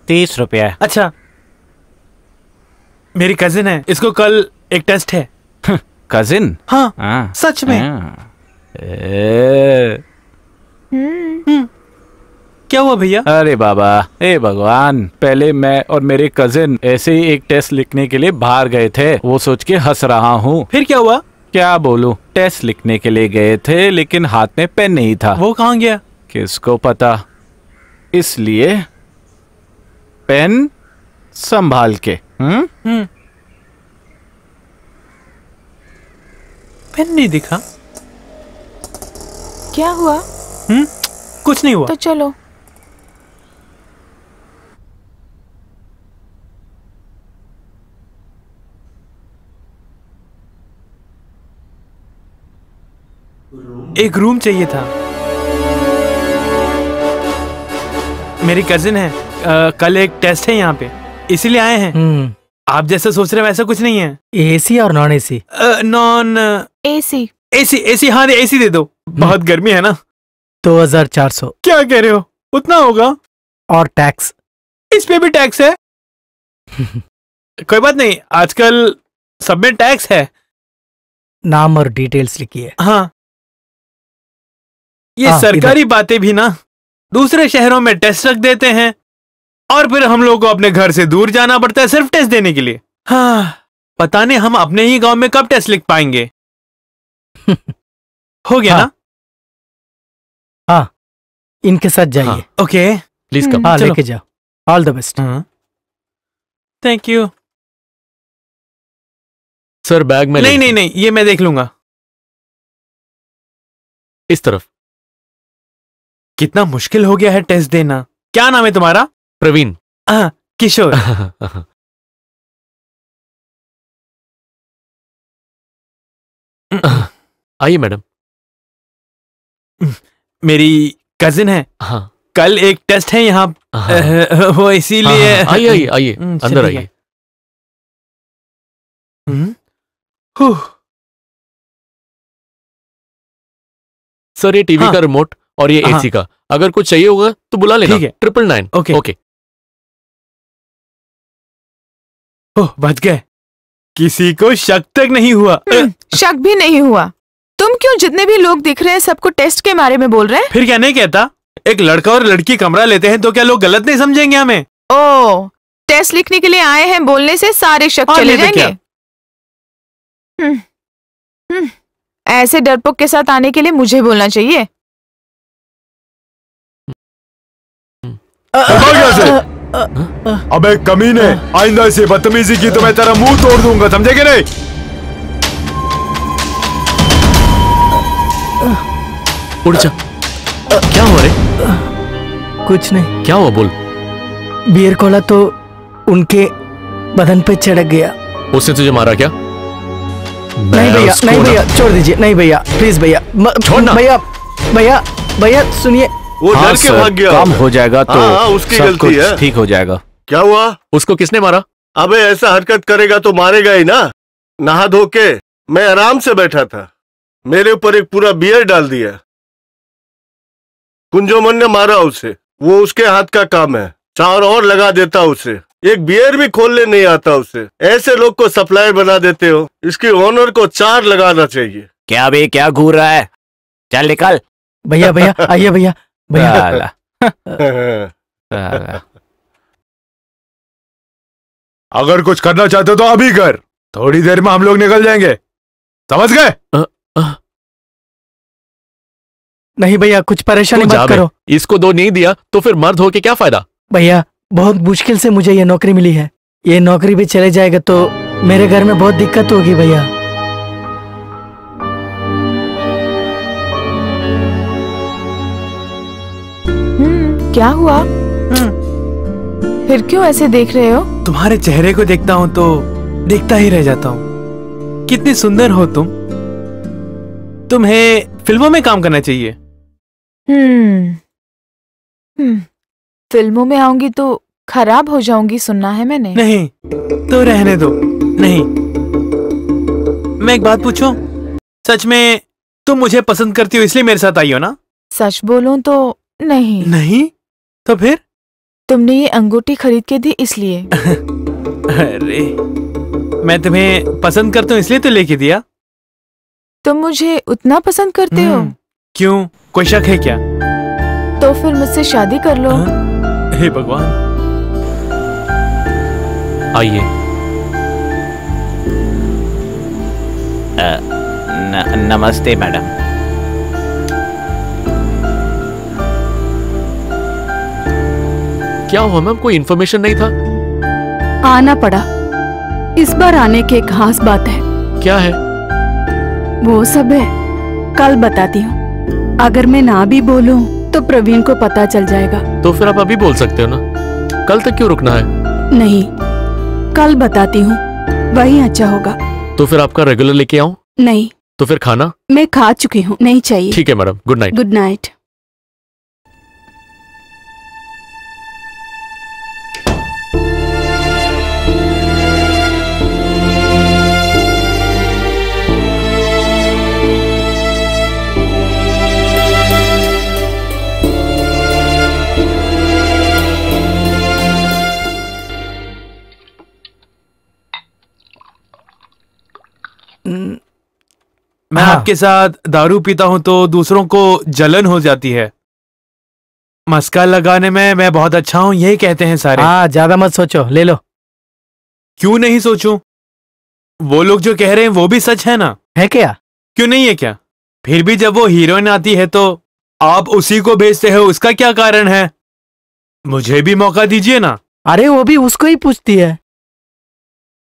30 रुपया।
अच्छा, मेरी कजिन है, इसको कल एक टेस्ट है।
कजिन?
हाँ, सच में। क्या हुआ भैया?
अरे बाबा, हे भगवान, पहले मैं और मेरे कजिन ऐसे ही एक टेस्ट लिखने के लिए बाहर गए थे। वो सोच के हंस रहा हूँ।
फिर क्या हुआ?
क्या बोलूं, टेस्ट लिखने के लिए गए थे लेकिन हाथ में पेन नहीं था।
वो कहाँ गया?
किसको पता, इसलिए पेन संभाल के।
पेन नहीं दिखा।
क्या हुआ?
कुछ नहीं हुआ।
तो चलो।
एक रूम चाहिए था। मेरी कजिन है, कल एक टेस्ट है यहाँ पे, इसीलिए आए हैं। आप जैसा सोच रहे हैं वैसा कुछ नहीं है।
एसी और non AC?
Non
AC.
AC, हाँ एसी दे दो, बहुत गर्मी है ना।
2400।
क्या कह रहे हो, उतना होगा?
और टैक्स?
इस पे भी टैक्स है? कोई बात नहीं, आजकल सब में टैक्स है।
नाम और डिटेल्स लिखिए।
हाँ, ये सरकारी बातें भी ना दूसरे शहरों में टेस्ट रख देते हैं और फिर हम लोग को अपने घर से दूर जाना पड़ता है सिर्फ टेस्ट देने के लिए। हाँ, पता नहीं हम अपने ही गांव में कब टेस्ट लिख पाएंगे। हो गया ना?
हाँ, इनके साथ जाइए।
Okay,
please come.
हाँ, लेके जाओ। All the best.
Thank you
sir. Bag में
नहीं, ये मैं देख लूंगा।
इस तरफ।
कितना मुश्किल हो गया है टेस्ट देना। क्या नाम है तुम्हारा?
प्रवीण।
किशोर।
आइए मैडम।
मेरी कजिन है।
हाँ,
कल एक टेस्ट है यहाँ। वो इसीलिए।
आइए आइए, अंदर आइए। सर, ये टीवी का रिमोट और ये एसी का, अगर कुछ चाहिए होगा तो बुला लेना।
ठीक है।
999।
ओके। बच गए, किसी को शक तक नहीं हुआ।
शक भी नहीं हुआ। तुम क्यों जितने भी लोग दिख रहे हैं सबको टेस्ट के बारे में बोल रहे हैं?
फिर क्या नहीं कहता? एक लड़का और लड़की कमरा लेते हैं तो क्या लोग गलत नहीं समझेंगे हमें?
ओ, टेस्ट लिखने के लिए आए हैं बोलने से सारे शक चले जाएंगे। ऐसे डरपोक के साथ आने के लिए मुझे बोलना चाहिए।
अबे कमीने, आइंदा ऐसी बदतमीजी की तो मैं तेरा मुंह तोड़ दूंगा, समझे कि नहीं?
उड़ जा। क्या हुआ रे?
कुछ नहीं।
क्या हुआ, बोल।
बियर कोला तो उनके बदन पे चढ़क गया।
उसने तुझे मारा क्या?
नहीं भैया, नहीं भैया, छोड़ दीजिए। नहीं भैया, प्लीज भैया,
छोड़ना।
भैया, भैया, भैया सुनिए।
वो डर के भाग गया।
काम हो जाएगा तो
उसकी
सब
गलती
कुछ
है।
ठीक हो जाएगा।
क्या हुआ?
उसको किसने मारा?
अबे ऐसा हरकत करेगा तो मारेगा ही ना। नहा धो के मैं आराम से बैठा था, मेरे ऊपर एक पूरा बियर डाल दिया। कुंजोमन ने मारा उसे, वो उसके हाथ का काम है। 4 और लगा देता उसे, एक बियर भी खोलने नहीं आता उसे। ऐसे लोग को सप्लायर बना देते हो। इसकी ओनर को 4 लगाना चाहिए।
क्या बे, क्या घूर रहा है? चल निकल।
भैया, भैया आइए भैया, भैया।
अगर कुछ करना चाहते हो तो अभी कर, थोड़ी देर में हम लोग निकल जाएंगे, समझ गए?
नहीं भैया, कुछ परेशानी मत करो।
इसको 2 नहीं दिया तो फिर मर्द हो के क्या फायदा?
भैया, बहुत मुश्किल से मुझे ये नौकरी मिली है। ये नौकरी भी चले जाएगा तो मेरे घर में बहुत दिक्कत होगी भैया।
क्या हुआ? फिर क्यों ऐसे देख रहे हो?
तुम्हारे चेहरे को देखता हूँ तो देखता ही रह जाता हूँ। कितनी सुंदर हो तुम। तुम्हें फिल्मों में काम करना चाहिए।
फिल्मों में आऊंगी तो खराब हो जाऊंगी, सुनना है मैंने।
नहीं तो रहने दो। नहीं, मैं एक बात पूछूं? सच में तुम मुझे पसंद करती हो इसलिए मेरे साथ आई हो ना?
सच बोलूं तो नहीं।
नहीं? तो फिर
तुमने ये अंगूठी खरीद के दी इसलिए।
अरे मैं तुम्हें पसंद करता हूँ इसलिए तो लेके दिया।
तुम मुझे उतना पसंद करते हो?
क्यों, कोई शक है क्या?
तो फिर मुझसे शादी कर लो।
हे भगवान।
आइए।
नमस्ते मैडम।
क्या हुआ मैम, कोई इन्फॉर्मेशन नहीं था?
आना पड़ा। इस बार आने की एक खास बात है।
क्या है?
वो सब है, कल बताती हूँ। अगर मैं ना भी बोलूं तो प्रवीण को पता चल जाएगा।
तो फिर आप अभी बोल सकते हो ना, कल तक क्यों रुकना है?
नहीं, कल बताती हूँ, वही अच्छा होगा।
तो फिर आपका रेगुलर लेके आऊं?
नहीं।
तो फिर खाना?
मैं खा चुकी हूँ, नहीं चाहिए।
ठीक है madam, good night.
Good night.
मैं आपके साथ दारू पीता हूं तो दूसरों को जलन हो जाती है। मस्का लगाने में मैं बहुत अच्छा हूं, यही कहते हैं सारे।
हाँ, ज्यादा मत सोचो, ले लो।
क्यों नहीं सोचूं? वो लोग जो कह रहे हैं वो भी सच है ना?
है क्या?
क्यों नहीं है क्या? फिर भी जब वो हीरोइन आती है तो आप उसी को भेजते हो, उसका क्या कारण है? मुझे भी मौका दीजिए ना।
अरे वो भी उसको ही पूछती है।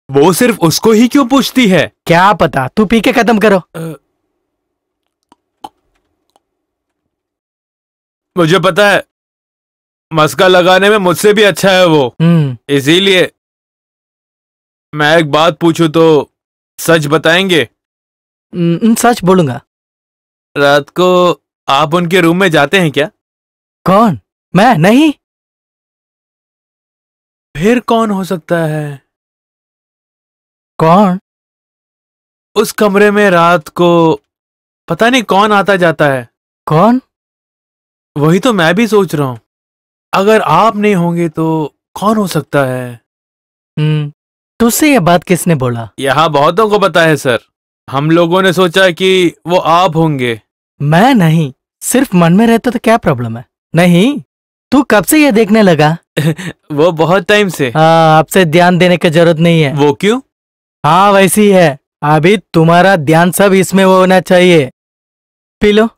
वो सिर्फ उसको ही क्यों पूछती है?
क्या पता, तू पी के खत्म करो।
मुझे पता है, मस्का लगाने में मुझसे भी अच्छा है वो। इसीलिए मैं एक बात पूछूं तो सच बताएंगे?
सच बोलूंगा।
रात को आप उनके रूम में जाते हैं क्या?
कौन? मैं नहीं।
फिर कौन हो सकता है?
कौन?
उस कमरे में रात को पता नहीं कौन आता जाता है।
कौन?
वही तो मैं भी सोच रहा हूं। अगर आप नहीं होंगे तो कौन हो सकता है?
तुझसे ये बात किसने बोला?
यहाँ बहुतों को पता है सर। हम लोगों ने सोचा कि वो आप होंगे।
मैं नहीं, सिर्फ मन में रहता तो क्या प्रॉब्लम है? नहीं, तू कब से ये देखने लगा?
वो बहुत टाइम से।
हाँ, आपसे ध्यान देने की जरूरत नहीं है।
वो क्यों?
हाँ वैसी है। अभी तुम्हारा ध्यान सब इसमें होना चाहिए। P low.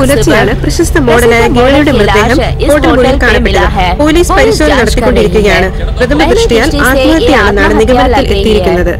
പുലർച്ചെയാണ് പ്രശസ്ത മോഡലായ ഗേളിയുടെ മൃതദേഹം ഹോട്ടൽ മുറിയിൽ കാണപ്പെട്ടത്. പോലീസ് പരിശോധന നടത്തിക്കൊണ്ടിരിക്കുകയാണ്. പ്രഥമ ദൃഷ്ടിയാൽ ആത്മഹത്യയാണെന്നാണ് നിഗമനത്തിൽ എത്തിയിരിക്കുന്നത്.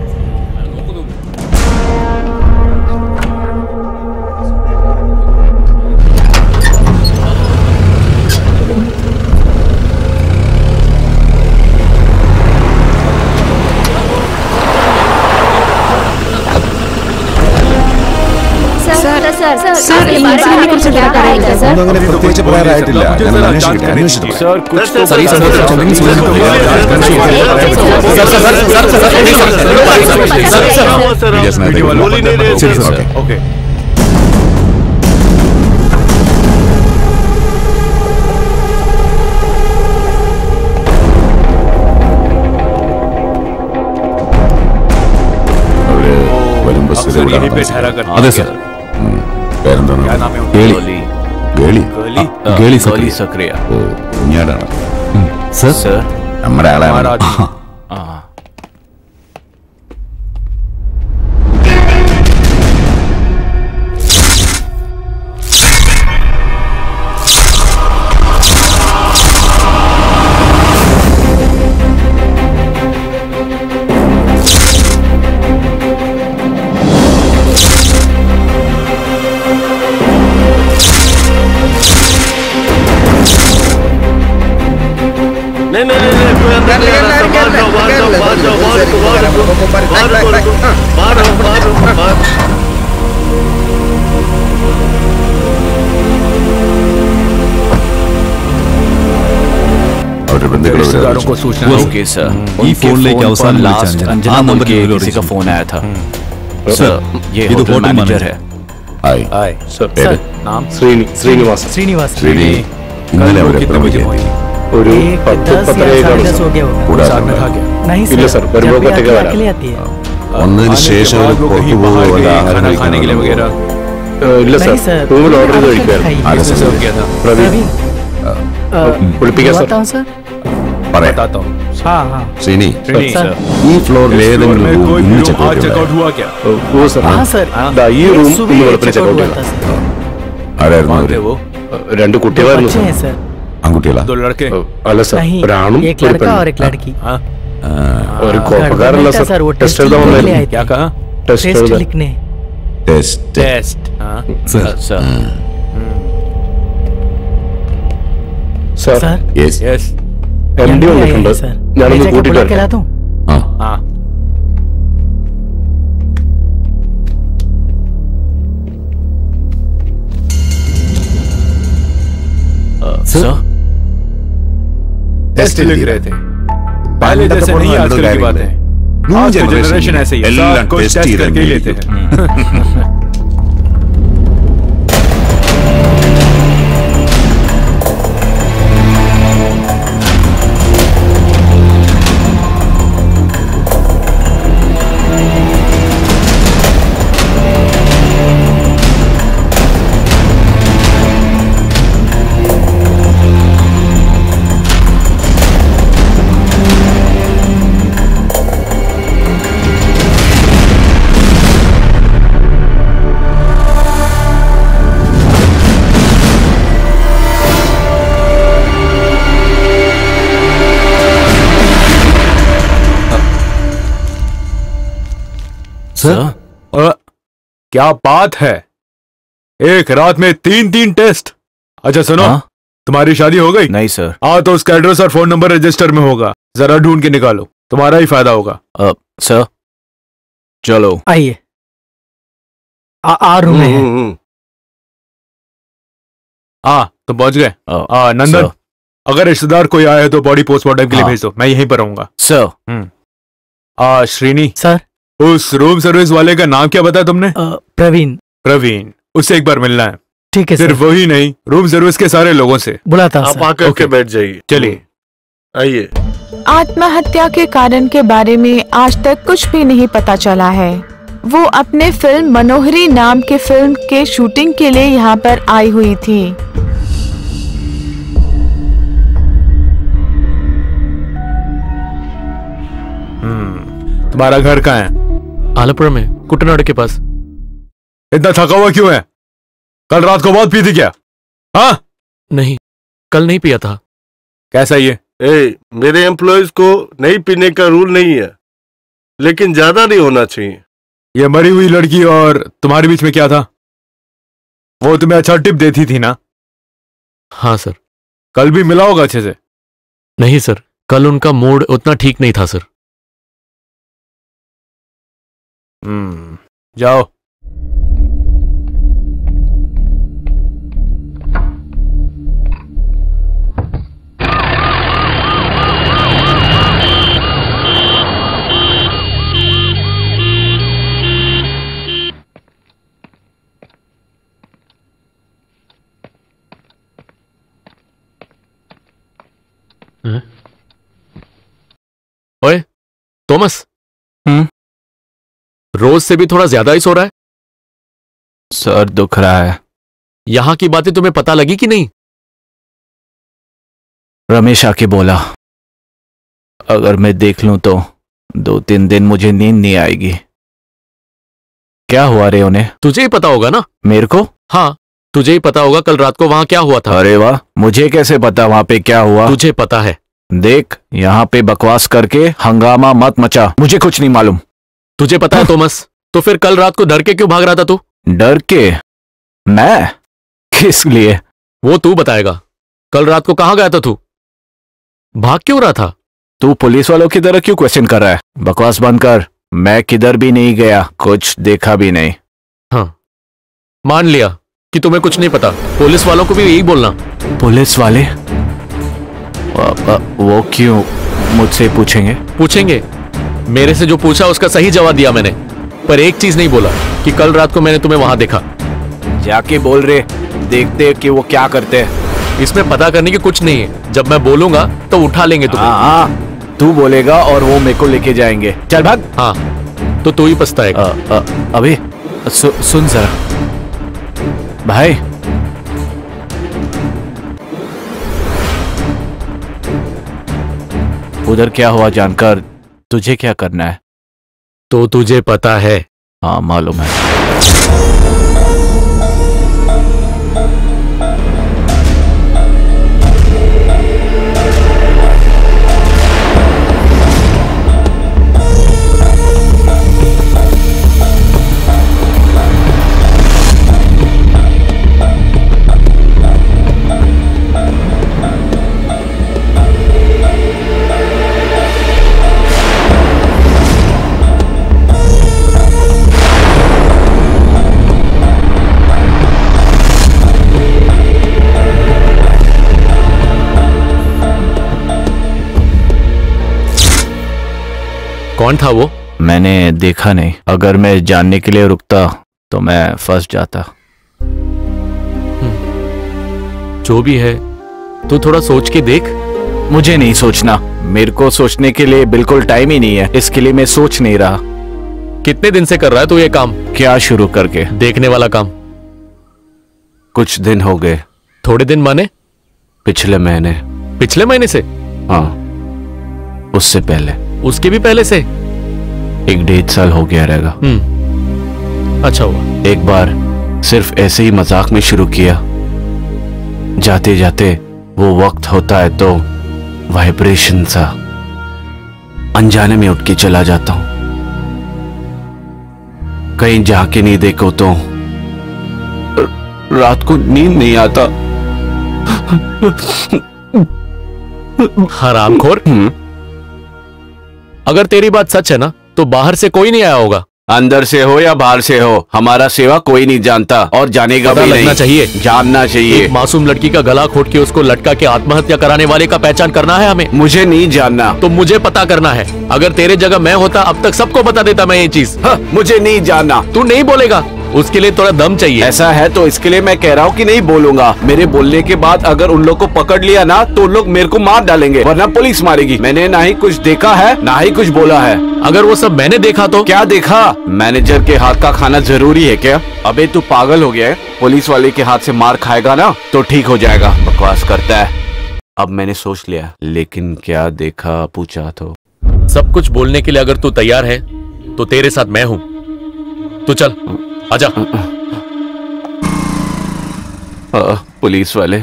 അതെ സർ.
സക്രിയ
സർ നമ്മുടെ ആളാണ്. ഈ ഫോണിലേക്ക് അവസാനം
अंजना नंबर के किसी का फोन आया था. सर ये होटल मैनेजर है. नाम
श्रीनिवास.
श्रीनी
इന്നലെ അവരെ
एक 10 या 10:30 हो गया होगा. नहीं
ഇല്ല
सर,
സർ, വരുമ്പോൾ
जब भी
ഒറ്റയ്ക്ക്
आती है,
വരാം.
अकेले आती है.
വന്നതിന് ശേഷം അവർ പുറത്തു പോകുക ആഹാരം കഴിക്കാനുള്ള
ഇല്ല സർ,
नहीं सर,
റൂമിൽ ഓർഡർ ചെയ്ത്
आप
കഴിക്കുകയായിരുന്നു.
खाइए.
ആരാ സർ?
പ്രവീൺ കുളിപ്പിക്കാം സർ.
बताऊं सर?
പറയാം.
हाँ हाँ
ശ്രീനി
सर.
ഈ ഫ്ലോറിൽ ഏതെങ്കിലും റൂം ഇന്ന് ചെക്കൗട്ട്
हुआ क्या? वो सर.
हाँ सर.
ദാ ഈ റൂം
सुबह
ഇന്ന്
ही
വെളുപ്പിന്
check out
ചെക്കൗട്ട്
हुआ था
ചെയ്തു.
सर.
ആരായിരുന്നു അവര്?
രണ്ട് കുട്ടികളായിരുന്നു
बच्चे
സർ.
हैं सर.
ആൺകുട്ടികളാ?
അല്ല സർ,
नहीं,
ഒരാണും
एक
ഒരു
लड़का और एक
പെണ്ണും.
लड़की.
ഒരു കോപ്പക്കാരല്ല
गड़बड़ नहीं था
സർ.
सर, वो
ടെസ്റ്റ്
टेस्ट
എഴുതാൻ
लिखने
വന്നായിരുന്നു.
आए थे.
ടെസ്റ്റ്
टेस्ट
എഴുതാൻ.
लिखने.
Test
sir
sir.
Sir
yes.
M D വന്നിട്ടുണ്ട്.
सर
ഞാനൊന്ന്
भेजा
കൂട്ടിട്ട്
बुला के
വരാം.
ला दूं?
ആ
सर
टेस्ट लिख रहे थे. पहले जैसे नहीं आजकल की बात है. आज की जनरेशन ऐसे ही है. सब कुछ टेस्ट करके ही लेते हैं.
सर
क्या बात है, एक रात में 3 टेस्ट. अच्छा सुनो,
हाँ?
तुम्हारी शादी हो गई?
नहीं सर.
हाँ तो उसका एड्रेस और फोन नंबर रजिस्टर में होगा. जरा ढूंढ के निकालो, तुम्हारा ही फायदा होगा.
सर चलो
आइए. आ रूम में है.
हाँ तो पहुंच गए. नंदन,
सर.
अगर रिश्तेदार कोई आए तो बॉडी पोस्टमार्टम के लिए
हाँ.
भेज दो, मैं यहीं पर रहूंगा.
सर.
श्रीनी,
सर
उस रूम सर्विस वाले का नाम क्या बताया तुमने?
प्रवीण.
प्रवीण, उससे एक बार मिलना है.
ठीक है
सिर्फ
सर,
वही नहीं, रूम सर्विस के सारे लोगों से.
बुलाता हूं
आप
सर.
आकर के बैठ जाइए.
चलिए.
आइए.
आत्महत्या के कारण के बारे में आज तक कुछ भी नहीं पता चला है. वो अपने फिल्म मनोहरी नाम के फिल्म के शूटिंग के लिए यहाँ पर आई हुई थी.
तुम्हारा घर कहाँ है?
आलपुरा में कुटनाड़ के पास.
इतना थका हुआ क्यों है? कल रात को बहुत पी थी क्या? हाँ?
नहीं, कल नहीं पिया था।
कैसा ये?
मेरे एम्प्लॉयज को नहीं पीने का रूल नहीं है, लेकिन ज्यादा नहीं होना चाहिए।
ये मरी हुई लड़की और तुम्हारे बीच में क्या था? वो तुम्हें अच्छा टिप देती थी ना?
हाँ सर।
कल भी मिला होगा अच्छे से?
नहीं सर, कल उनका मूड उतना ठीक नहीं था सर।
जाओ।
ओए थॉमस, रोज से भी थोड़ा ज्यादा ही सो रहा है।
सर दुख रहा है।
यहां की बातें तुम्हें पता लगी कि नहीं?
रमेश आके बोला अगर मैं देख लूं तो 2-3 दिन मुझे नींद नहीं आएगी। क्या हुआ रे उन्हें?
तुझे ही पता होगा ना।
मेरे को?
हाँ, तुझे ही पता होगा कल रात को वहां क्या हुआ था।
अरे वाह, मुझे कैसे पता वहां पे क्या हुआ?
तुझे पता है।
देख, यहाँ पे बकवास करके हंगामा मत मचा, मुझे कुछ नहीं मालूम।
तुझे पता है थॉमस, तो फिर कल रात को डर के क्यों भाग रहा था तू?
डर के? मैं? किस लिए?
वो तू बताएगा। कल रात को कहां गया था तू? भाग क्यों रहा था?
तू पुलिस वालों की तरह क्यों क्वेश्चन कर रहा है? बकवास बंद कर। मैं किधर भी नहीं गया, कुछ देखा भी नहीं।
हाँ, मान लिया कि तुम्हें कुछ नहीं पता। पुलिस वालों को भी यही बोलना।
पुलिस वाले? वो क्यों मुझसे पूछेंगे?
पूछेंगे। मेरे से जो पूछा उसका सही जवाब दिया मैंने, पर एक चीज नहीं बोला कि कल रात को मैंने तुम्हें वहां देखा।
जाके बोल रहे, देखते कि वो क्या करते हैं।
इसमें पता करने की कुछ नहीं है। जब मैं बोलूंगा तो उठा लेंगे तुम्हें।
हाँ, तू बोलेगा और वो मेरे को लेके जाएंगे। चल भाग।
हाँ, तो तू ही पछताएगा।
अबे सुन जरा भाई, उधर क्या हुआ जानकर तुझे क्या करना है?
तो तुझे पता है?
हाँ मालूम है।
कौन था वो?
मैंने देखा नहीं। अगर मैं जानने के लिए रुकता तो मैं फंस जाता।
जो भी है, तू थोड़ा सोच के देख।
मुझे नहीं सोचना, मेरे को सोचने के लिए बिल्कुल टाइम ही नहीं है, इसके लिए मैं सोच नहीं रहा।
कितने दिन से कर रहा है तू ये काम?
क्या शुरू करके?
देखने वाला काम।
कुछ दिन हो गए।
थोड़े दिन माने?
पिछले महीने।
पिछले महीने से?
हाँ, उससे पहले।
उसके भी पहले से?
1-1.5 साल हो गया रहेगा।
अच्छा हुआ।
एक बार सिर्फ ऐसे ही मजाक में शुरू किया, जाते जाते वो वक्त होता है तो वाइब्रेशन सा अनजाने में उठ के चला जाता हूं। कहीं जाके नहीं देखो तो रात को नींद नहीं आता।
हरामखोर। अगर तेरी बात सच है ना तो बाहर से कोई नहीं आया होगा।
अंदर से हो या बाहर से हो, हमारा सेवा कोई नहीं जानता और जानेगा भी
लगना
नहीं।
चाहिए।
जानना चाहिए।
एक मासूम लड़की का गला घोट के उसको लटका के आत्महत्या कराने वाले का पहचान करना है हमें।
मुझे नहीं जानना।
तो मुझे पता करना है। अगर तेरे जगह मैं होता अब तक सबको बता देता मैं ये चीज।
मुझे नहीं जानना।
तू नहीं बोलेगा, उसके लिए थोड़ा दम चाहिए।
ऐसा है तो इसके लिए मैं कह रहा हूँ कि नहीं बोलूंगा। मेरे बोलने के बाद अगर उन लोग को पकड़ लिया ना तो उन लोग मेरे को मार डालेंगे, वरना पुलिस मारेगी। मैंने ना ही कुछ देखा है ना ही कुछ बोला है।
अगर वो सब मैंने देखा तो?
क्या देखा? मैनेजर के हाथ का खाना जरूरी है क्या? अबे तू पागल हो गया है? पुलिस वाले के हाथ से मार खाएगा ना तो ठीक हो जाएगा। बकवास करता है। अब मैंने सोच लिया, लेकिन क्या देखा पूछा तो?
सब कुछ बोलने के लिए अगर तू तैयार है तो तेरे साथ मैं हूं। तू चल आजा।
पुलिस वाले।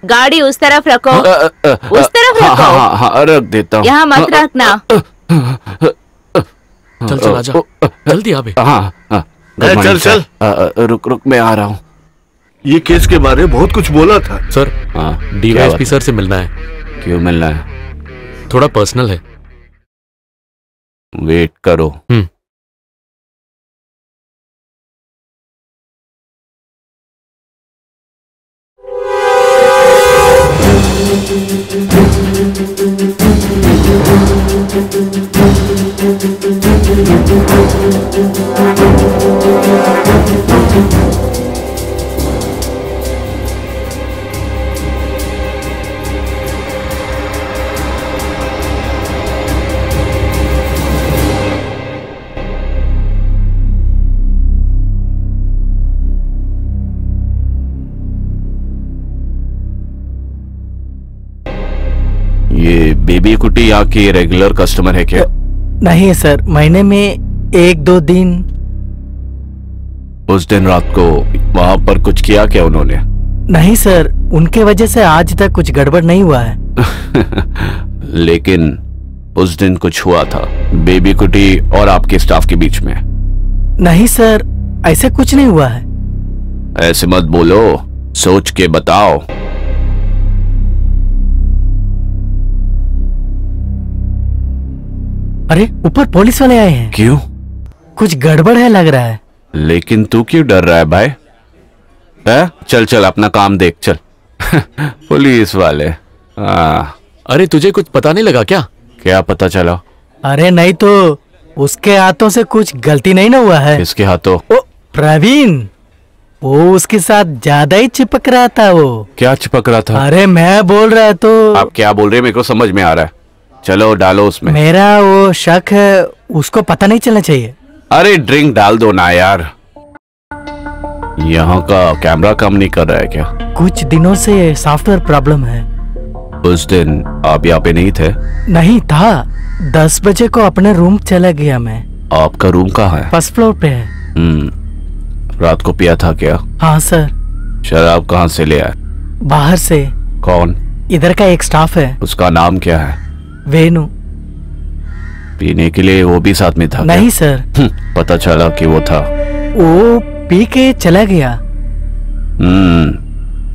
गाड़ी उस तरफ रखो, उस तरफ रखो।
हाँ, रख देता हूँ।
यहाँ मत रखना।
चल चल आजा, जल्दी आ बे।
हाँ,
चल चल।
रुक मैं आ रहा हूँ।
ये केस के बारे में बहुत कुछ बोला था
सर। डीवाईएसपी सर से मिलना है।
क्यों मिलना है?
थोड़ा पर्सनल है।
वेट करो। ये बेबी कुटी यहाँ की रेगुलर कस्टमर है क्या?
नहीं सर, महीने में 1-2 दिन।
उस दिन रात को वहां पर कुछ किया क्या उन्होंने?
नहीं सर, उनके वजह से आज तक कुछ गड़बड़ नहीं हुआ है।
लेकिन उस दिन कुछ हुआ था बेबी कुटी और आपके स्टाफ के बीच में।
नहीं सर, ऐसे कुछ नहीं हुआ है।
ऐसे मत बोलो, सोच के बताओ।
अरे ऊपर पुलिस वाले आए हैं।
क्यों?
कुछ गड़बड़ है लग रहा है।
लेकिन तू क्यों डर रहा है भाई? चल चल अपना काम देख चल। पुलिस वाले।
अरे तुझे कुछ पता नहीं लगा क्या?
क्या पता चला?
अरे नहीं तो उसके हाथों से कुछ गलती नहीं ना हुआ है?
किसके हाथों?
ओ प्रवीण, वो उसके साथ ज्यादा ही चिपक रहा था। वो
क्या चिपक रहा था?
अरे मैं बोल रहा तो।
आप क्या बोल रहे हैं मेरे को समझ में आ रहा है। चलो डालो उसमें।
मेरा वो शक है, उसको पता नहीं चलना चाहिए।
अरे ड्रिंक डाल दो ना यार। यहाँ का कैमरा काम नहीं कर रहा है क्या?
कुछ दिनों से सॉफ्टवेयर प्रॉब्लम है।
उस दिन आप यहाँ पे नहीं थे?
नहीं था। 10 बजे को अपने रूम चला गया मैं।
आपका रूम कहाँ है?
फर्स्ट फ्लोर पे है।
रात को पिया था क्या?
हाँ सर।
शराब कहाँ से ले आए?
बाहर से।
कौन?
इधर का एक स्टाफ है।
उसका नाम क्या है?
वेनु।
पीने के लिए वो भी साथ में था?
नहीं सर।
पता चला कि वो था।
वो पी के चला गया।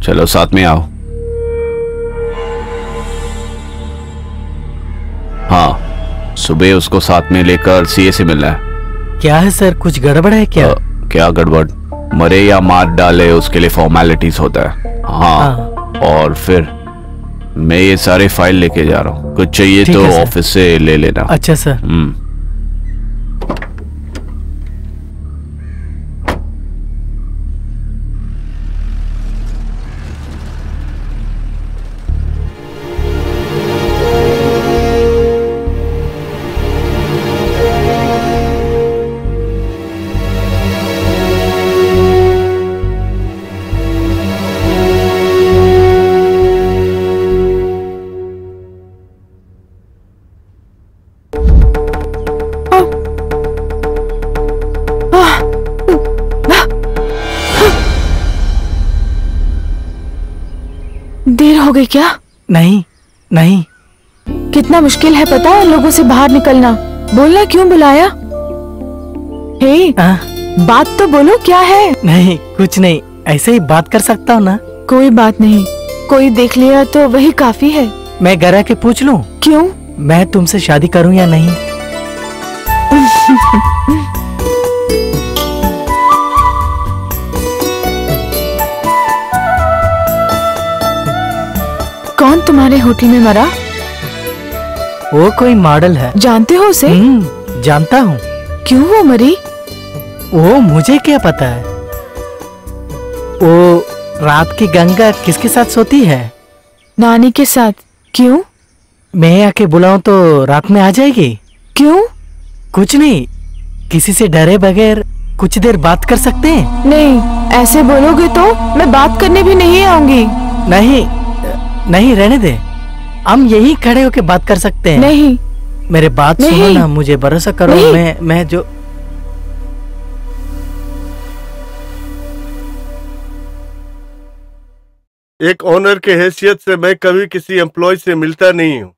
चलो साथ में आओ। हाँ, सुबह उसको साथ में लेकर सीए से मिलना है।
क्या है सर, कुछ गड़बड़ है क्या?
क्या गड़बड़? मरे या मार डाले उसके लिए फॉर्मेलिटीज होता है। हाँ। और फिर मैं ये सारे फाइल लेके जा रहा हूँ, कुछ चाहिए तो ऑफिस से ले लेना।
अच्छा सर।
देर हो गई क्या?
नहीं नहीं।
कितना मुश्किल है पता है लोगों से बाहर निकलना। बोलना क्यों बुलाया? हे, बात तो बोलो, क्या है?
नहीं कुछ नहीं, ऐसे ही बात कर सकता हूँ ना।
कोई बात नहीं, कोई देख लिया तो वही काफी है।
मैं घर आके पूछ लूं?
क्यों?
मैं तुमसे शादी करूं या नहीं?
कौन तुम्हारे होटल में मरा?
वो कोई मॉडल है।
जानते हो उसे?
जानता हूँ।
क्यों वो मरी?
वो मुझे क्या पता है। वो रात की गंगा किसके साथ सोती है?
नानी के साथ। क्यों?
मैं आके बुलाऊं तो रात में आ जाएगी?
क्यों?
कुछ नहीं, किसी से डरे बगैर कुछ देर बात कर सकते हैं।
नहीं, ऐसे बोलोगे तो मैं बात करने भी नहीं आऊंगी।
नहीं नहीं, रहने दे, हम यही खड़े होके बात कर सकते हैं।
नहीं,
मेरे बात सुनो ना, मुझे भरोसा करो। मैं जो
एक ओनर के हैसियत से मैं कभी किसी एम्प्लॉय से मिलता नहीं हूँ।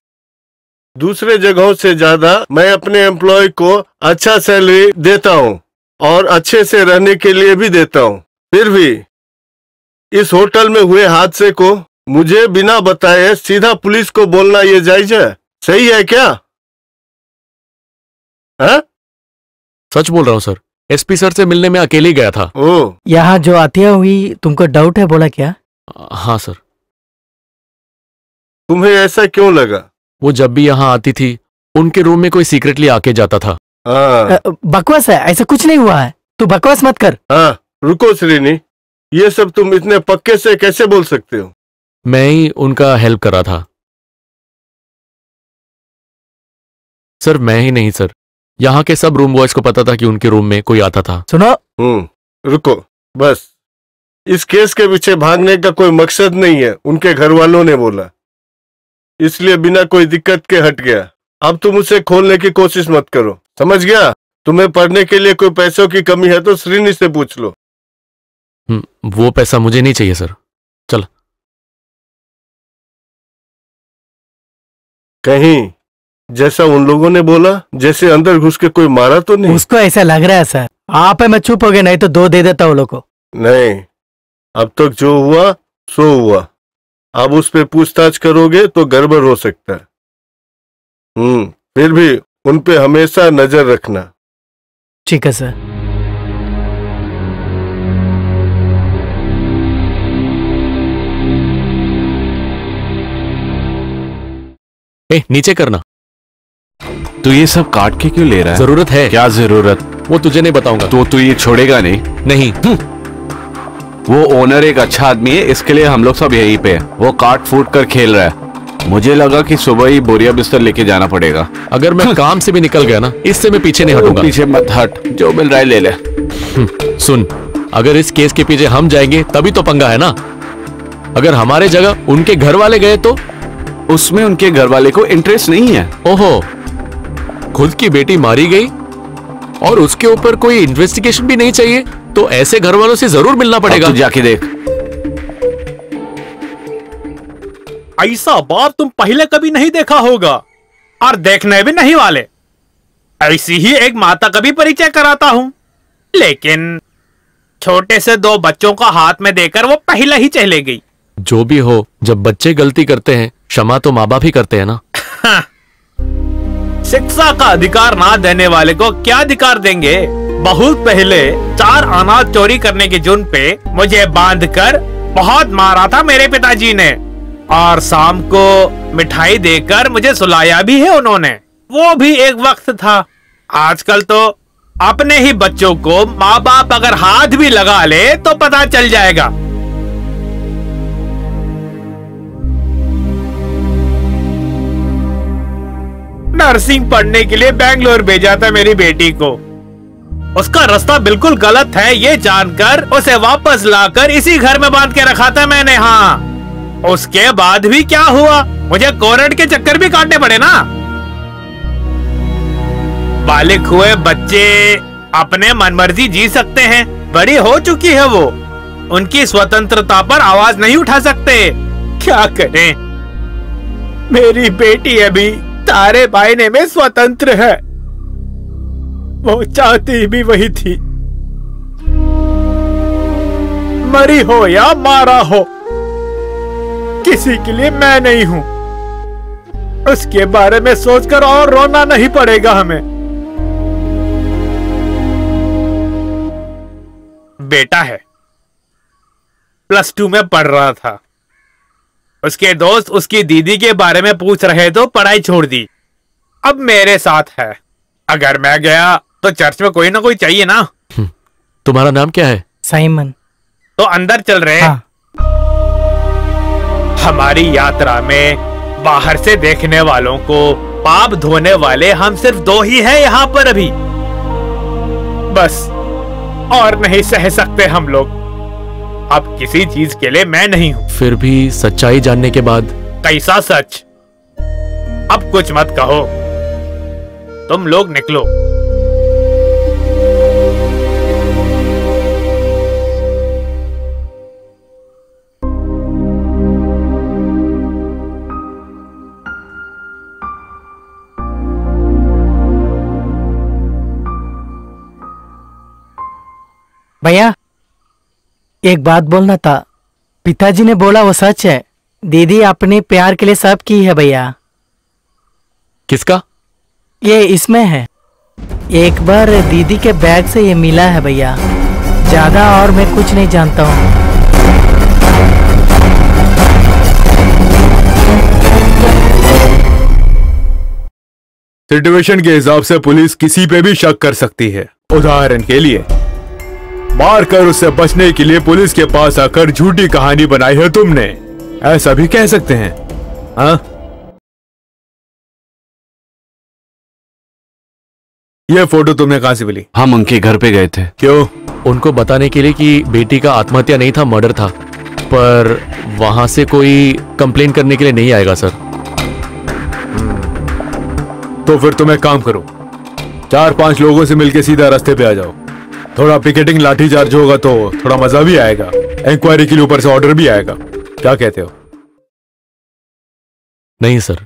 दूसरे जगहों से ज्यादा मैं अपने एम्प्लॉय को अच्छा सैलरी देता हूँ और अच्छे से रहने के लिए भी देता हूँ। फिर भी इस होटल में हुए हादसे को मुझे बिना बताए सीधा पुलिस को बोलना ये जायज है? सही है क्या? है?
सच बोल रहा हूँ सर, एसपी सर से मिलने में अकेले ही गया था।
ओ,
यहाँ जो आतिया हुई तुमको डाउट है बोला क्या?
हाँ सर।
तुम्हें ऐसा क्यों लगा?
वो जब भी यहाँ आती थी उनके रूम में कोई सीक्रेटली आके जाता था।
बकवास है, ऐसा कुछ नहीं हुआ है, तू बकवास मत कर।
हाँ रुको श्रीनी, ये सब तुम इतने पक्के से कैसे बोल सकते हो?
मैं ही उनका हेल्प कर रहा था सर। मैं ही नहीं सर, यहाँ के सब रूम बॉयज को पता था कि उनके रूम में कोई आता था।
सुनो,
रुको बस, इस केस के पीछे भागने का कोई मकसद नहीं है, उनके घर वालों ने बोला, इसलिए बिना कोई दिक्कत के हट गया। अब तुम उसे खोलने की कोशिश मत करो, समझ गया? तुम्हें पढ़ने के लिए कोई पैसों की कमी है तो श्रीनी से पूछ लो।
वो पैसा मुझे नहीं चाहिए सर, चल।
कहीं जैसा उन लोगों ने बोला, जैसे अंदर घुस के कोई मारा तो नहीं?
उसको ऐसा लग रहा है सर। आप मैं चुप हो गए, नहीं तो 2 दे देता वो लोग को।
नहीं, अब तक जो हुआ सो हुआ। अब उस पे पूछताछ करोगे तो गड़बड़ हो सकता है। फिर भी उन पे हमेशा नजर रखना।
ठीक है सर।
नीचे करना।
तू ये सब काट के क्यों ले रहा है?
जरूरत है।
क्या जरूरत?
वो तुझे नहीं बताऊंगा।
तो तू ये छोड़ेगा नहीं?
नहीं।
वो ओनर एक अच्छा आदमी है, इसके लिए हम लोग सब यहीं पे हैं। वो काट फूट कर खेल रहा है। मुझे लगा कि सुबह ही बोरिया बिस्तर लेके जाना पड़ेगा।
अगर मैं काम से भी निकल गया ना, इससे मैं पीछे नहीं हटूंगा।
पीछे मत हट, जो मिल रहा है ले ले।
सुन, अगर इस केस के पीछे हम जाएंगे तभी तो पंगा है ना। अगर हमारे जगह उनके घर वाले गए तो?
उसमें उनके घर वाले को इंटरेस्ट नहीं है।
ओहो, खुद की बेटी मारी गई और उसके ऊपर कोई इन्वेस्टिगेशन भी नहीं चाहिए, तो ऐसे घर वालों से जरूर मिलना पड़ेगा।
तू जाके देख।
ऐसा बाप तुम पहले कभी नहीं देखा होगा और देखने भी नहीं वाले। ऐसी ही एक माता का भी परिचय कराता हूं, लेकिन छोटे से 2 बच्चों का हाथ में देकर वो पहले ही चले गई।
जो भी हो, जब बच्चे गलती करते हैं क्षमा तो माँ बाप ही करते हैं ना।
शिक्षा का अधिकार ना देने वाले को क्या अधिकार देंगे? बहुत पहले 4 अनाज चोरी करने के जुर्म पे मुझे बांधकर बहुत मारा था मेरे पिताजी ने, और शाम को मिठाई देकर मुझे सुलाया भी है उन्होंने। वो भी एक वक्त था। आजकल तो अपने ही बच्चों को माँ बाप अगर हाथ भी लगा ले तो पता चल जाएगा। नर्सिंग पढ़ने के लिए बेंगलोर भेजा था मेरी बेटी को। उसका रास्ता बिल्कुल गलत है ये जानकर उसे वापस लाकर इसी घर में बांध के रखा था मैंने। हाँ, उसके बाद भी क्या हुआ, मुझे कोर्ट के चक्कर भी काटने पड़े ना। बालिग हुए बच्चे अपने मनमर्जी जी सकते हैं, बड़ी हो चुकी है वो, उनकी स्वतंत्रता पर आवाज नहीं उठा सकते। क्या करें, मेरी बेटी अभी सारे मायने में स्वतंत्र है। वो चाहती भी वही थी, मरी हो या मारा हो, किसी के लिए मैं नहीं हूं। उसके बारे में सोचकर और रोना नहीं पड़ेगा हमें। बेटा है, +2 में पढ़ रहा था। उसके दोस्त उसकी दीदी के बारे में पूछ रहे तो पढ़ाई छोड़ दी। अब मेरे साथ है। अगर मैं गया तो चर्च में कोई ना कोई चाहिए ना।
तुम्हारा नाम क्या है?
साइमन।
तो अंदर चल रहे हैं।
हाँ।
हमारी यात्रा में बाहर से देखने वालों को पाप धोने वाले हम सिर्फ 2 ही हैं यहाँ पर अभी, बस, और नहीं सह सकते हम लोग अब किसी चीज के लिए मैं नहीं हूं।
फिर भी सच्चाई जानने के बाद?
कैसा सच? अब कुछ मत कहो, तुम लोग निकलो।
भैया एक बात बोलना था। पिताजी ने बोला वो सच है। दीदी अपने प्यार के लिए सब की है भैया।
किसका?
ये इसमें है। एक बार दीदी के बैग से ये मिला है भैया। ज्यादा और मैं कुछ नहीं जानता हूँ।
सिचुएशन के हिसाब से पुलिस किसी पे भी शक कर सकती है। उदाहरण के लिए मारकर उससे बचने के लिए पुलिस के पास आकर झूठी कहानी बनाई है तुमने, ऐसा भी कह सकते हैं। हाँ, ये फोटो तुमने कहां से मिली?
हम उनके घर पे गए थे।
क्यों?
उनको बताने के लिए कि बेटी का आत्महत्या नहीं था, मर्डर था। पर वहां से कोई कंप्लेन करने के लिए नहीं आएगा सर।
तो फिर तुम एक काम करो, 4-5 लोगों से मिलके सीधा रास्ते पे आ जाओ। थोड़ा पिकेटिंग लाठीचार्ज होगा तो थोड़ा मजा भी आएगा। इंक्वायरी के लिए ऊपर से ऑर्डर भी आएगा। क्या कहते हो?
नहीं सर,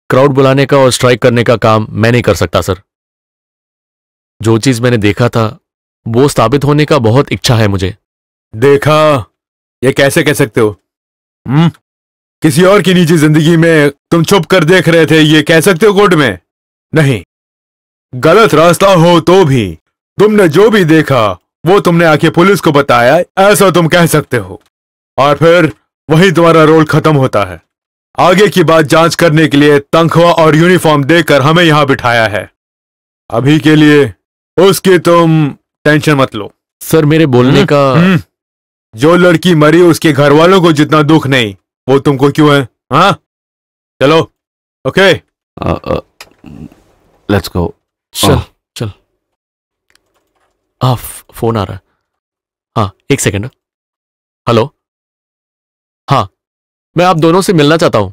क्राउड बुलाने का और स्ट्राइक करने का काम मैं नहीं कर सकता सर। जो चीज मैंने देखा था वो साबित होने का बहुत इच्छा है मुझे।
देखा, ये कैसे कह सकते हो? किसी और की निजी जिंदगी में तुम छुप कर देख रहे थे, ये कह सकते हो कोर्ट में? नहीं। गलत रास्ता हो तो भी तुमने जो भी देखा वो तुमने आके पुलिस को बताया, ऐसा तुम कह सकते हो। और फिर वही तुम्हारा रोल खत्म होता है। आगे की बात जांच करने के लिए तनख्वाह और यूनिफॉर्म देकर हमें यहां बिठाया है। अभी के लिए उसकी तुम टेंशन मत लो।
सर मेरे बोलने का
जो लड़की मरी उसके घर वालों को जितना दुख नहीं वो तुमको क्यों है? हाँ, चलो। Okay,
let's go.
चल चल। फोन आ रहा है। हाँ, एक सेकंड। हेलो। हाँ, मैं आप दोनों से मिलना चाहता हूं,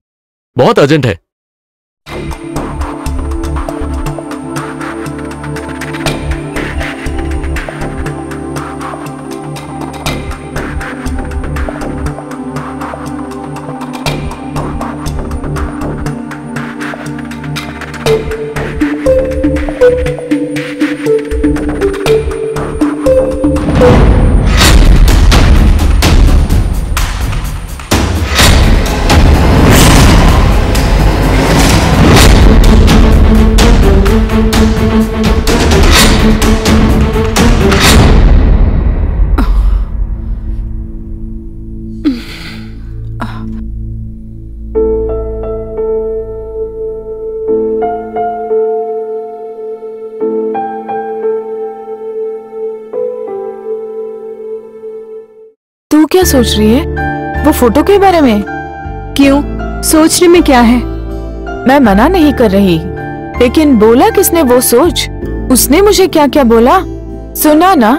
बहुत अर्जेंट है।
तू क्या सोच रही है वो फोटो के बारे में?
क्यों, सोचने में क्या है?
मैं मना नहीं कर रही, लेकिन बोला किसने वो सोच? उसने मुझे क्या क्या बोला सुना ना।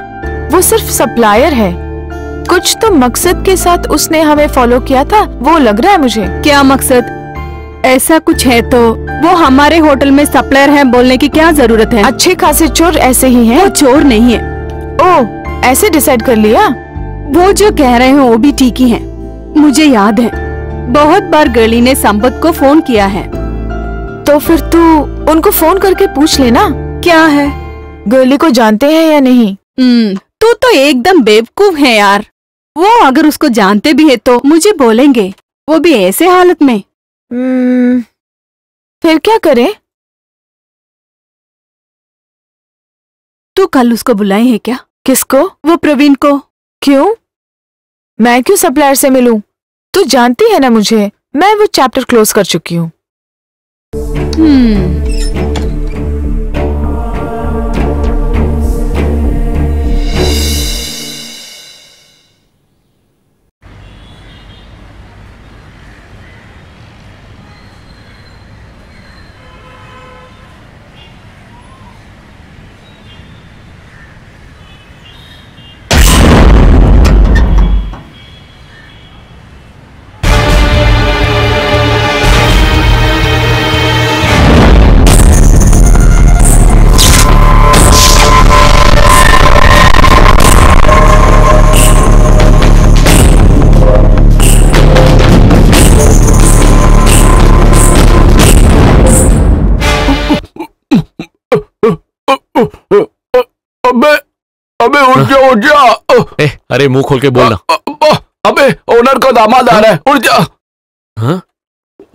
वो सिर्फ सप्लायर है, कुछ तो मकसद के साथ उसने हमें फॉलो किया था, वो लग रहा है मुझे।
क्या मकसद? ऐसा कुछ है तो वो हमारे होटल में सप्लायर है बोलने की क्या जरूरत है?
अच्छे खासे चोर ऐसे ही हैं।
वो चोर नहीं है।
ओह, ऐसे डिसाइड कर लिया?
वो जो कह रहे हो वो भी ठीक ही है। मुझे याद है बहुत बार गर्ली ने संपत को फोन किया है।
तो फिर तू उनको फोन करके पूछ लेना।
क्या है?
गर्ली को जानते हैं या नहीं?
तू तो एकदम बेवकूफ है यार। वो अगर उसको जानते भी है तो मुझे बोलेंगे, वो भी ऐसे हालत में।
फिर क्या करें?
तू कल उसको बुलाई है क्या?
किसको?
वो प्रवीण को।
क्यों? मैं क्यों सप्लायर से मिलूं? तू जानती है ना मुझे, मैं वो चैप्टर क्लोज कर चुकी हूँ।
अबे उठ जा उठ जा।
अरे मुंह खोल के बोलना।
अबे ओनर का दामाद आ रहा है, उठ जा।
हाँ?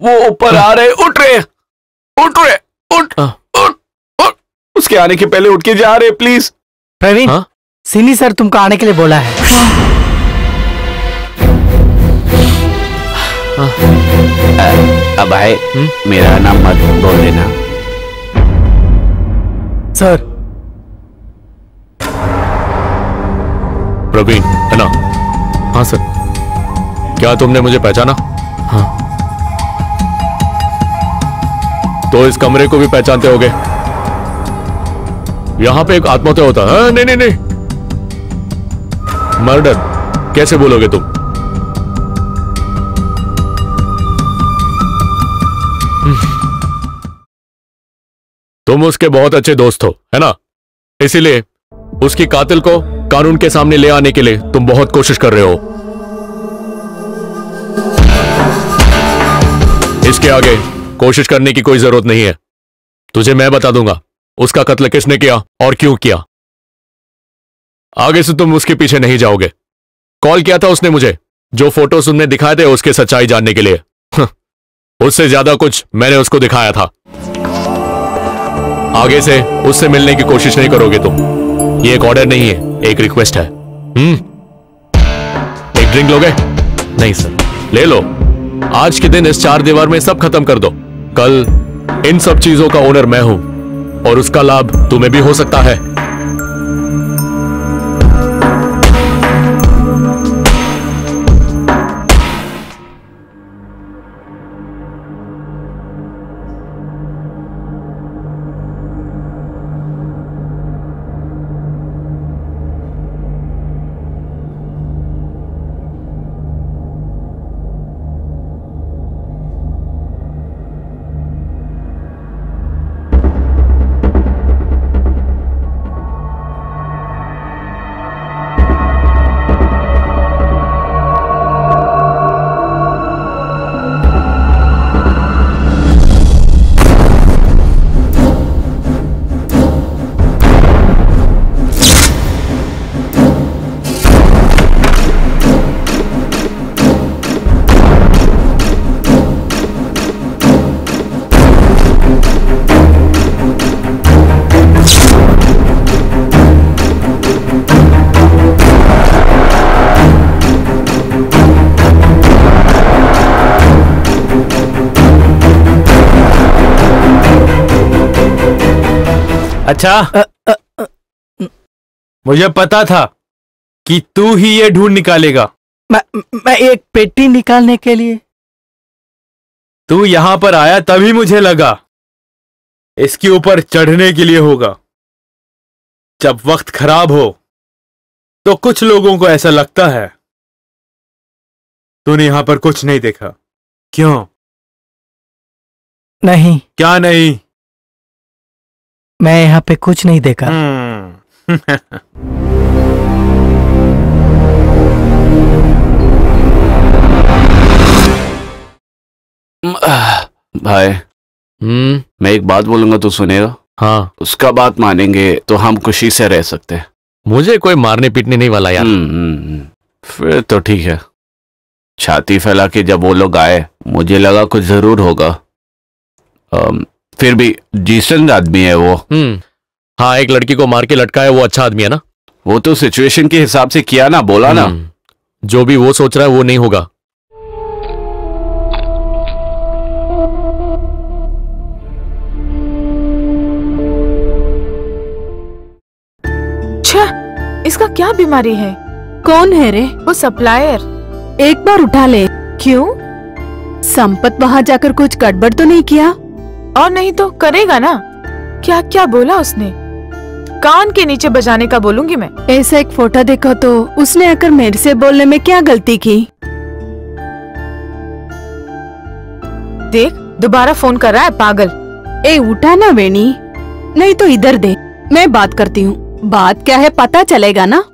वो ऊपर आ रहे, उठ रहे उठ। उसके आने के पहले उठ के जा रहे प्लीज।
प्रवीण, सिनी सर तुमको आने के लिए बोला है।
अब भाई मेरा नाम मत बोल देना।
सर।
प्रवीण है ना? हाँ सर। क्या तुमने मुझे पहचाना? हाँ। तो इस कमरे को भी पहचानते होगे। यहां पे एक आत्महत्या होता है। नहीं नहीं नहीं, मर्डर कैसे बोलोगे तुम? तुम उसके बहुत अच्छे दोस्त हो, है ना? इसीलिए उसकी कातिल को कानून के सामने ले आने के लिए तुम बहुत कोशिश कर रहे हो। इसके आगे कोशिश करने की कोई जरूरत नहीं है। तुझे मैं बता दूंगा उसका कत्ल किसने किया और क्यों किया। आगे से तुम उसके पीछे नहीं जाओगे। कॉल किया था उसने मुझे, जो फोटोज तुमने दिखाए थे उसके सच्चाई जानने के लिए। उससे ज्यादा कुछ मैंने उसको दिखाया था। आगे से उससे मिलने की कोशिश नहीं करोगे तुम। ये एक ऑर्डर नहीं है, एक रिक्वेस्ट है। एक ड्रिंक लोगे? नहीं सर। ले लो। आज के दिन इस चार दीवार में सब खत्म कर दो। कल इन सब चीजों का ओनर मैं हूं और उसका लाभ तुम्हें भी हो सकता है।
अच्छा, मुझे पता था कि तू ही ये ढूंढ निकालेगा।
मैं एक पेटी निकालने के लिए।
तू यहां पर आया तभी मुझे लगा इसके ऊपर चढ़ने के लिए होगा। जब वक्त खराब हो तो कुछ लोगों को ऐसा लगता है। तूने यहां पर कुछ नहीं देखा, क्यों?
नहीं।
क्या नहीं?
मैं यहाँ पे कुछ नहीं देखा।
भाई मैं एक बात बोलूंगा तो सुनेगा?
हाँ।
उसका बात मानेंगे तो हम खुशी से रह सकते हैं।
मुझे कोई मारने पीटने नहीं वाला यार।
फिर तो ठीक है। छाती फैला के जब वो लोग आए मुझे लगा कुछ जरूर होगा। फिर भी डिसेंट आदमी है वो।
हाँ, एक लड़की को मार के लटकाया, वो अच्छा आदमी है ना?
वो तो सिचुएशन के हिसाब से किया ना, बोला ना।
जो भी वो सोच रहा है वो नहीं होगा।
इसका क्या बीमारी है?
कौन है रे?
वो सप्लायर।
एक बार उठा ले।
क्यों?
संपत वहाँ जाकर कुछ गड़बड़ तो नहीं किया?
और नहीं तो करेगा ना। क्या क्या बोला उसने? कान के नीचे बजाने का बोलूंगी मैं।
ऐसा एक फोटो देखो तो उसने आकर मेरे से बोलने में क्या गलती की?
देख, दोबारा फोन कर रहा है पागल।
ए उठा ना वेणी, नहीं तो इधर दे, मैं बात करती हूँ। बात क्या है पता चलेगा ना।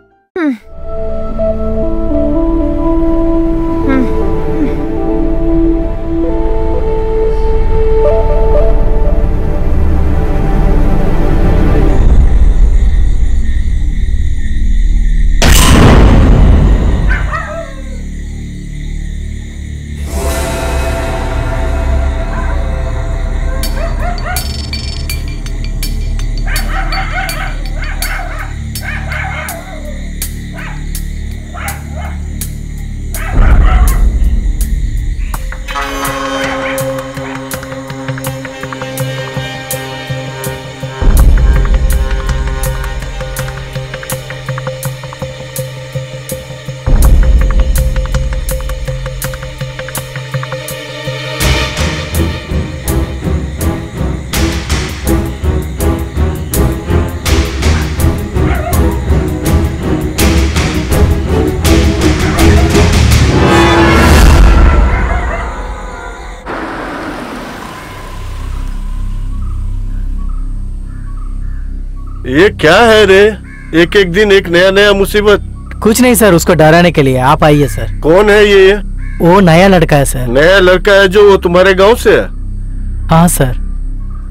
ये क्या है रे? एक एक दिन एक नया नया मुसीबत।
कुछ नहीं सर, उसको डराने के लिए। आप आइए सर।
कौन है ये?
वो नया लड़का है सर।
नया लड़का है जो वो तुम्हारे गांव से है?
हाँ सर।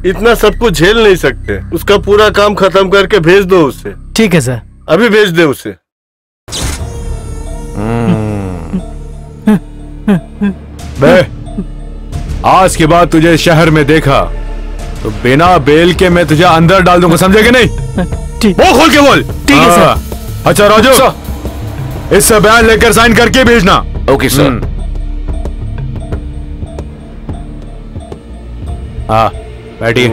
इतना सब कुछ झेल नहीं सकते। उसका पूरा काम खत्म करके भेज दो उसे।
ठीक है सर।
अभी भेज दे उसे।
बे, आज के बाद तुझे शहर में देखा तो बिना बेल के मैं तुझे अंदर डाल दूंगा, समझे कि नहीं? वो खोल के बोल।
ठीक है सर।
अच्छा राजू, इससे बयान लेकर साइन करके भेजना।
Okay sir.
हाँ बैठिए।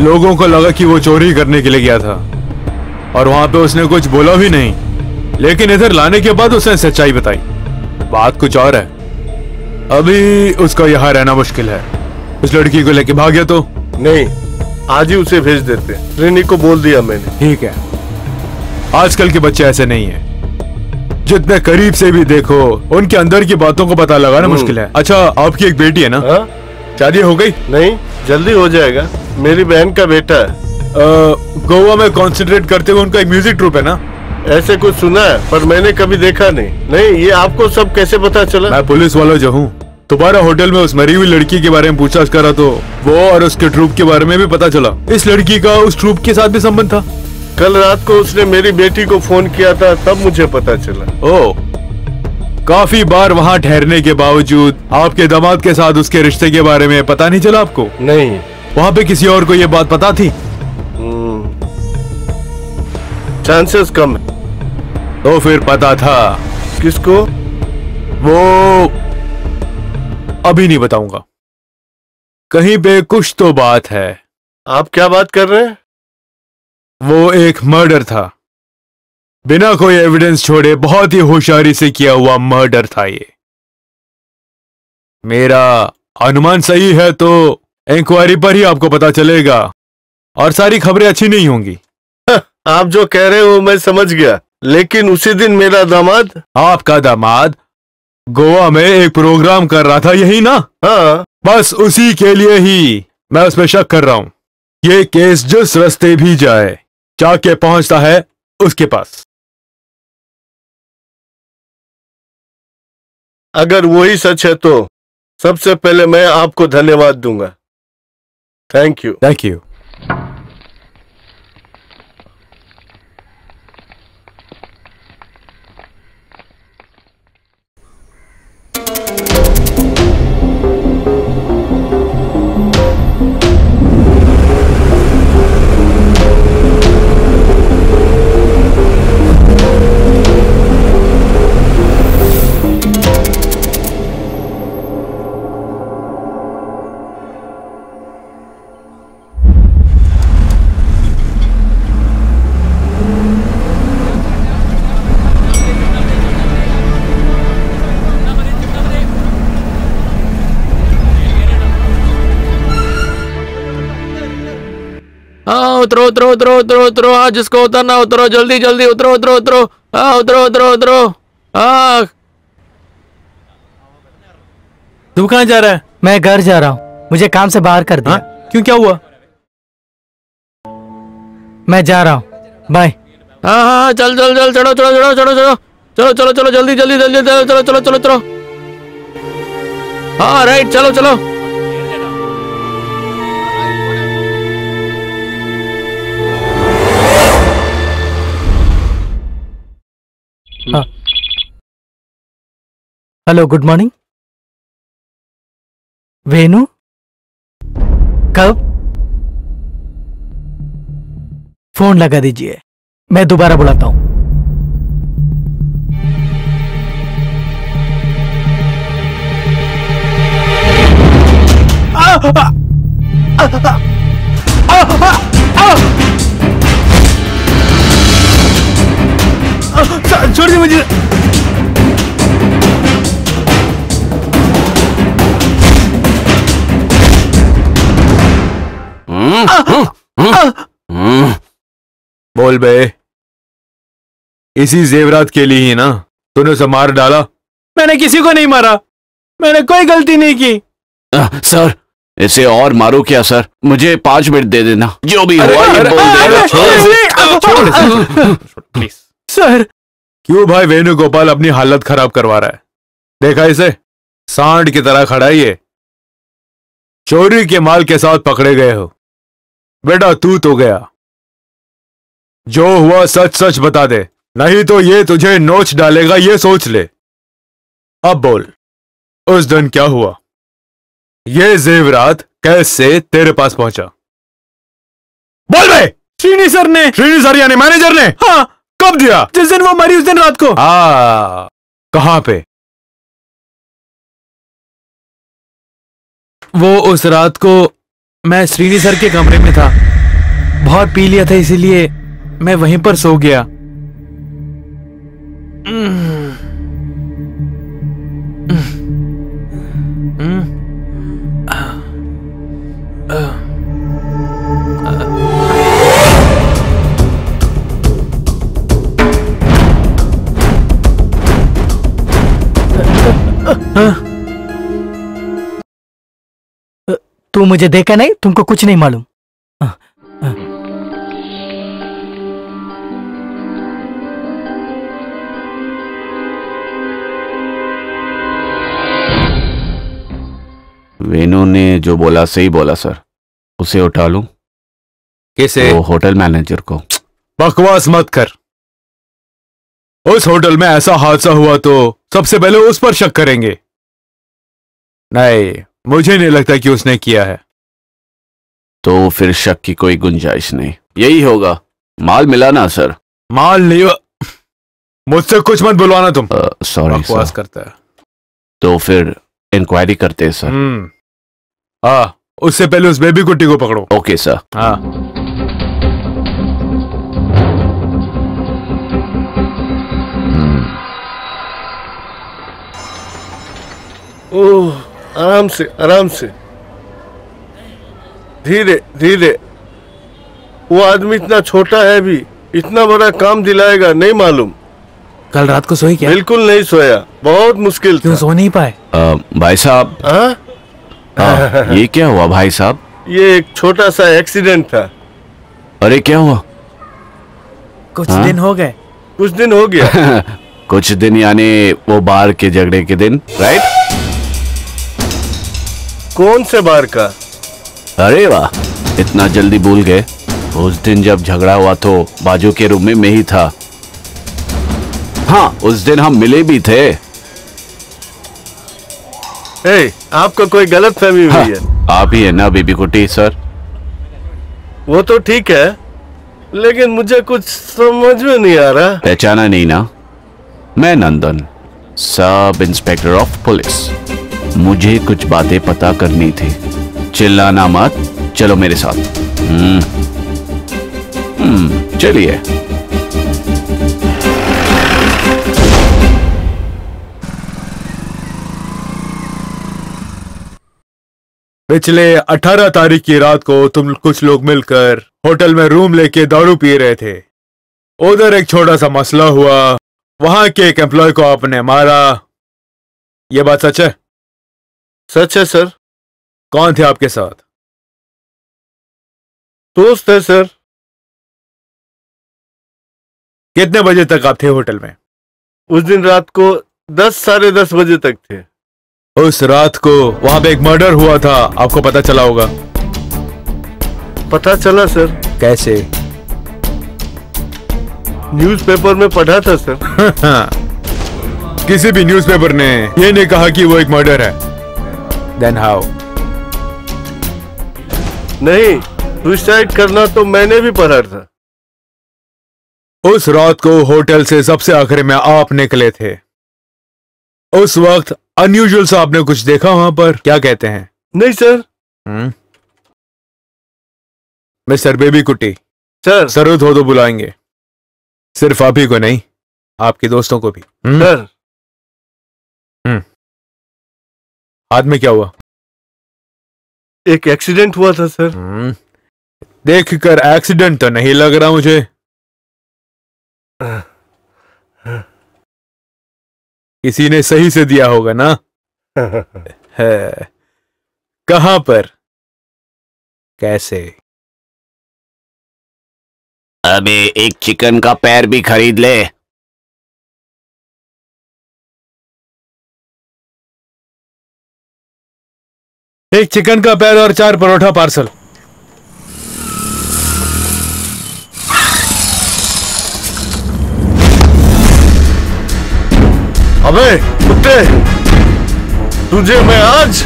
लोगों को लगा कि वो चोरी करने के लिए गया था और वहां पे उसने कुछ बोला भी नहीं, लेकिन इधर लाने के बाद उसने सच्चाई बताई। बात कुछ और है। अभी उसका यहाँ रहना मुश्किल है। उस लड़की को लेके भाग गया तो
नहीं, आज ही उसे भेज देते। रेनी को बोल दिया मैंने।
ठीक है, आजकल के बच्चे ऐसे नहीं है। जितने करीब से भी देखो उनके अंदर की बातों को पता लगाना मुश्किल है। अच्छा, आपकी एक बेटी है ना? शादी हो गई?
नहीं, जल्दी हो जाएगा। मेरी बहन का बेटा है।
गोवा में कॉन्सेंट्रेट करते हुए उनका एक म्यूजिक ट्रूप है ना?
ऐसे कुछ सुना है पर मैंने कभी देखा नहीं। नहीं, ये आपको सब कैसे पता चला?
मैं पुलिस वाला जो हूँ, तुम्हारा होटल में उस मरी हुई लड़की के बारे में पूछताछ करा तो वो और उसके ट्रूप के बारे में भी पता चला। इस लड़की का उस ट्रूप के साथ भी संबंध था।
कल रात को उसने मेरी बेटी को फोन किया था, तब मुझे पता चला।
ओह, काफी बार वहाँ ठहरने के बावजूद आपके दामाद के साथ उसके रिश्ते के बारे में पता नहीं चला आपको?
नहीं।
वहाँ पे किसी और को ये बात पता थी?
चांसेस कम है।
तो फिर पता था।
किसको?
वो अभी नहीं बताऊंगा। कहीं पे कुछ तो बात है।
आप क्या बात कर रहे हैं?
वो एक मर्डर था, बिना कोई एविडेंस छोड़े बहुत ही होशियारी से किया हुआ मर्डर था ये। मेरा अनुमान सही है तो इंक्वायरी पर ही आपको पता चलेगा और सारी खबरें अच्छी नहीं होंगी।
आप जो कह रहे हो मैं समझ गया, लेकिन उसी दिन मेरा दामाद।
आपका दामाद गोवा में एक प्रोग्राम कर रहा था, यही ना?
हाँ।
बस उसी के लिए ही मैं उस पर शक कर रहा हूं। ये केस जिस रास्ते भी जाए जाके पहुंचता है उसके पास।
अगर वही सच है तो सबसे पहले मैं आपको धन्यवाद दूंगा। Thank you.
Thank you.
हाँ उतरो उतरो उतरो उतरो उतरो। हाँ जिसको उतरना उतरो, जल्दी जल्दी उतरो उतरो उतरो। हाँ उतरो उतरो उतरो। हाँ
तू कहाँ जा रहा है?
मैं घर जा रहा हूँ, मुझे काम से बाहर कर दिया।
क्यों, क्या हुआ?
मैं जा रहा हूँ, बाय।
हाँ हाँ चल चल चल, चलो चलो चलो चलो चलो चलो चलो चलो जल्दी जल्दी जल्दी चलो चलो चलो चलो चलो। हाँ राइट, चलो चलो।
Hello, good morning. वेनु, कब? फोन लगा दीजिए, मैं दोबारा बुलाता हूं।
छोड़ दे मुझे।
बोल बे, इसी जेवरात के लिए ही ना तूने उसे मार डाला?
मैंने किसी को नहीं मारा, मैंने कोई गलती नहीं की।
सर इसे और मारो क्या सर? मुझे 5 मिनट दे देना, जो भी हुआ ये बोल देना।
Please sir.
क्यों भाई वेणुगोपाल अपनी हालत खराब करवा रहा है? देखा इसे, सांड की तरह खड़ा है ये। चोरी के माल के साथ पकड़े गए हो बेटा, तू तो गया। जो हुआ सच सच बता दे, नहीं तो ये तुझे नोच डालेगा, ये सोच ले। अब बोल, उस दिन क्या हुआ? ये जेवरात कैसे तेरे पास पहुंचा? बोल बे।
श्रीनी सर ने।
श्रीनी सर यानी मैनेजर ने?
हाँ।
कब दिया?
जिस दिन वो मरी उस दिन रात को।
हाँ, कहां पे?
वो उस रात को मैं श्रीनी सर के कमरे में था, बहुत पी लिया था इसीलिए मैं वहीं पर सो गया।
तू मुझे देखा नहीं, तुमको कुछ नहीं मालूम।
वेणु ने जो बोला सही बोला सर। उसे उठा लूं?
किसे?
वो होटल मैनेजर को।
बकवास मत कर। उस होटल में ऐसा हादसा हुआ तो सबसे पहले उस पर शक करेंगे। नहीं, मुझे नहीं लगता कि उसने किया है।
तो फिर शक की कोई गुंजाइश नहीं, यही होगा। माल मिला ना सर?
माल नहीं, मुझसे कुछ मत बुलवाना तुम।
सॉरी
बकवास
सर।
करता है।
तो फिर इंक्वायरी करते हैं सर।
उससे पहले उस बेबी कुट्टी को पकड़ो।
Okay sir.
हाँ।
ओह, आराम से आराम से, धीरे धीरे। वो आदमी इतना छोटा है भी, इतना बड़ा काम दिलाएगा नहीं मालूम।
कल रात को सोई क्या?
बिल्कुल नहीं सोया, बहुत मुश्किल।
क्यों सो नहीं पाए?
भाई साहब। ये क्या हुआ भाई साहब?
ये एक छोटा सा एक्सीडेंट था।
अरे क्या हुआ?
कुछ दिन हो गए।
कुछ दिन हो गया।
कुछ दिन यानी वो बार के झगड़े के दिन, राइट?
कौन से बार का?
अरे वाह, इतना जल्दी भूल गए। उस दिन जब झगड़ा हुआ तो बाजू के रूम में मैं ही था। हाँ, उस दिन हम मिले भी थे।
आपको कोई गलत फहमी हुई है।
आप ही है ना बेबी कुटी सर?
वो तो ठीक है, लेकिन मुझे कुछ समझ में नहीं आ रहा।
पहचाना नहीं ना? मैं नंदन, सब इंस्पेक्टर ऑफ पुलिस। मुझे कुछ बातें पता करनी थी। चिल्लाना मत, चलो मेरे साथ। चलिए।
पिछले 18 तारीख की रात को तुम कुछ लोग मिलकर होटल में रूम लेके दारू पी रहे थे। उधर एक छोटा सा मसला हुआ, वहां के एक एम्प्लॉय को आपने मारा। यह बात सच है?
सच है सर।
कौन थे आपके साथ?
दोस्त है सर।
कितने बजे तक आप थे होटल में?
उस दिन रात को 10 साढ़े 10 बजे तक थे।
उस रात को वहां पे एक मर्डर हुआ था, आपको पता चला होगा।
पता चला सर।
कैसे?
न्यूज़पेपर में पढ़ा था सर।
किसी भी न्यूज़पेपर ने ये नहीं कहा कि वो एक मर्डर है। Then how?
नहीं, सुसाइड करना तो मैंने भी पढ़ा था।
उस रात को होटल से सबसे आखिर में आप निकले थे। उस वक्त अनयूजुअल सा आपने कुछ देखा वहां पर, क्या कहते हैं?
नहीं सर।
मिस्टर बेबी कुट्टी
सर।
जरूरत हो तो बुलाएंगे, सिर्फ आप ही को नहीं, आपके दोस्तों को भी।
सर।
हाथ में क्या हुआ?
एक एक्सीडेंट हुआ था सर।
देखकर एक्सीडेंट तो नहीं लग रहा मुझे। किसी ने सही से दिया होगा ना? है। कहां पर? कैसे?
अबे एक चिकन का पैर भी खरीद ले।
एक चिकन का पैर और 4 परोठा पार्सल।
अबे कुत्ते, तुझे मैं आज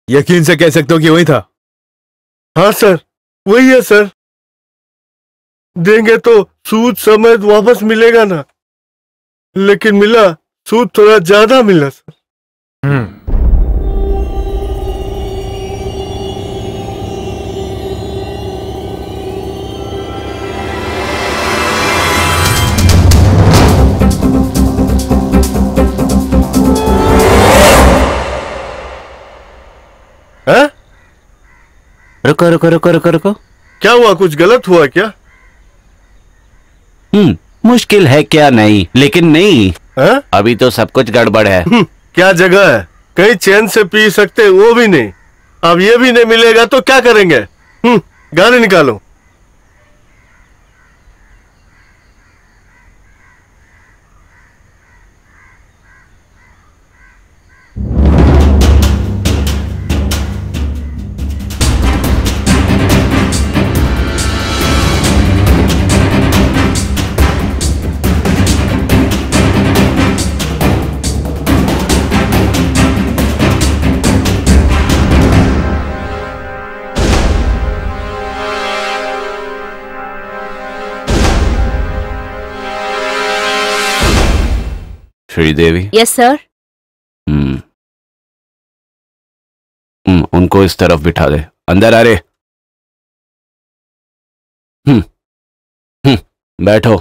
यकीन से कह सकते हो कि वही था?
हाँ सर, वही है सर। देंगे तो सूद समेत वापस मिलेगा ना, लेकिन मिला सूद थोड़ा ज्यादा मिला सर।
रुको रुको रुको रुको रुको।
क्या हुआ? कुछ गलत हुआ क्या?
मुश्किल है क्या? नहीं, लेकिन नहीं है? अभी तो सब कुछ गड़बड़ है।
क्या जगह है? कहीं चैन से पी सकते वो भी नहीं, अब ये भी नहीं मिलेगा तो क्या करेंगे? गाड़ी निकालो।
श्रीदेवी।
Yes sir.
उनको इस तरफ बिठा दे। अंदर आ रे। बैठो।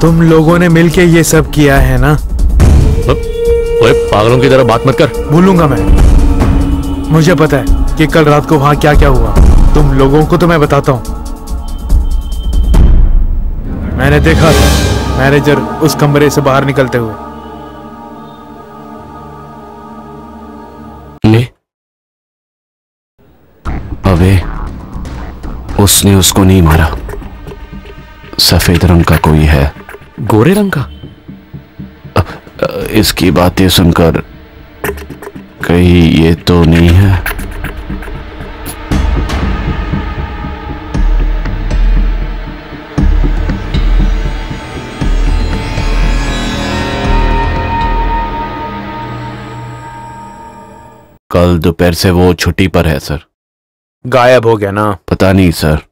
तुम लोगों ने मिलके ये सब किया है ना?
ओए पागलों की तरह बात मत कर।
बोलूंगा मैं। मुझे पता है कि कल रात को वहां क्या क्या हुआ। तुम लोगों को तो मैं बताता हूं। मैंने देखा था मैनेजर उस कमरे से बाहर निकलते हुए।
अबे उसने उसको नहीं मारा। सफेद रंग का कोई है।
गोरे रंग का?
इसकी बातें सुनकर कहीं ये तो नहीं है? कल दोपहर से वो छुट्टी पर है सर।
गायब हो गया ना?
पता नहीं सर।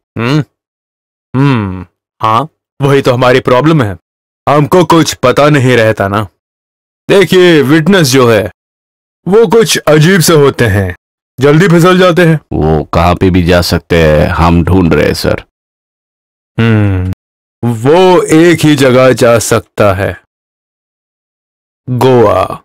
हाँ, वही तो हमारी प्रॉब्लम है। हमको कुछ पता नहीं रहता ना। देखिए, विटनेस जो है वो कुछ अजीब से होते हैं, जल्दी फिसल जाते हैं।
वो कहाँ पे भी जा सकते हैं, हम ढूंढ रहे हैं सर।
वो एक ही जगह जा सकता है, गोवा।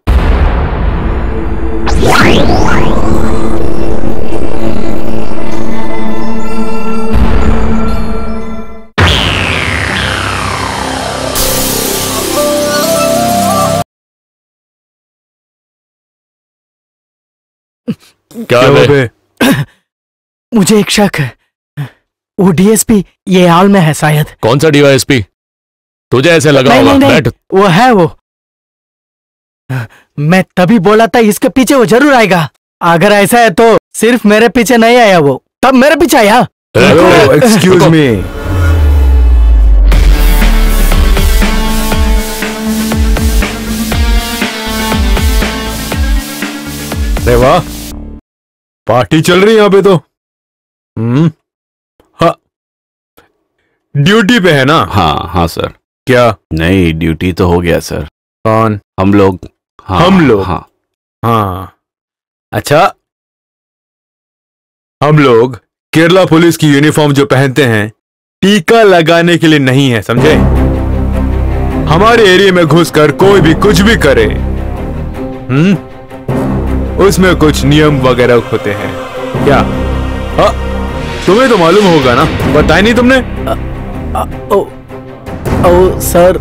क्या है?
मुझे एक शक है, वो डीएसपी ये हाल में है शायद।
कौन सा डीवाईएसपी? तुझे ऐसे लगा होगा। बैठ।
वो है वो। मैं तभी बोला था इसके पीछे वो जरूर आएगा। अगर ऐसा है तो सिर्फ मेरे पीछे नहीं आया, वो तब मेरे पीछे आया।
Excuse me. अरे वाह, पार्टी चल रही है यहाँ पे तो। हाँ, ड्यूटी पे है ना?
हाँ सर।
क्या?
नहीं, ड्यूटी तो हो गया सर।
कौन?
हम लोग। हाँ,
हम लोग?
हाँ।
अच्छा, हम लोग केरला पुलिस की यूनिफॉर्म जो पहनते हैं टीका लगाने के लिए नहीं है, समझे? हमारे एरिया में घुसकर कोई भी कुछ भी करे, उसमें कुछ नियम वगैरह होते हैं क्या? हाँ, तुम्हें तो मालूम होगा ना, बताया नहीं तुमने?
सर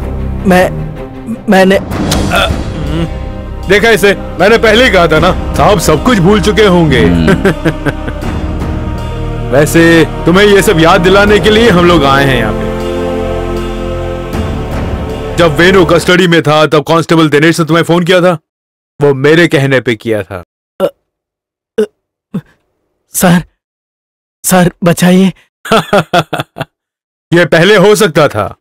मैंने
देखा इसे, मैंने पहले ही कहा था ना, साहब सब कुछ भूल चुके होंगे। वैसे तुम्हें ये सब याद दिलाने के लिए हम लोग आए हैं यहाँ पे। जब वेनु कस्टडी में था तब कांस्टेबल दिनेश ने तुम्हें फोन किया था, वो मेरे कहने पे किया था।
सर बचाइए।
ये पहले हो सकता था,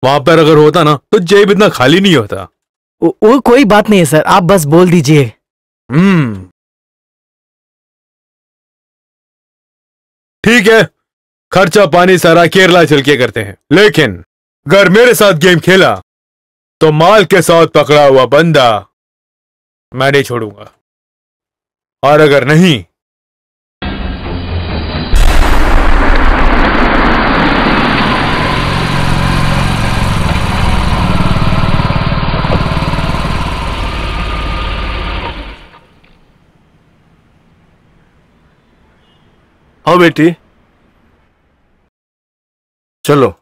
वहां पर अगर होता ना तो जेब इतना खाली नहीं होता।
वो कोई बात नहीं है सर, आप बस बोल दीजिए।
ठीक है, खर्चा पानी सारा केरला चल के करते हैं, लेकिन अगर मेरे साथ गेम खेला तो माल के साथ पकड़ा हुआ बंदा मैं नहीं छोड़ूंगा, और अगर नहीं
आओ बेटी, चलो।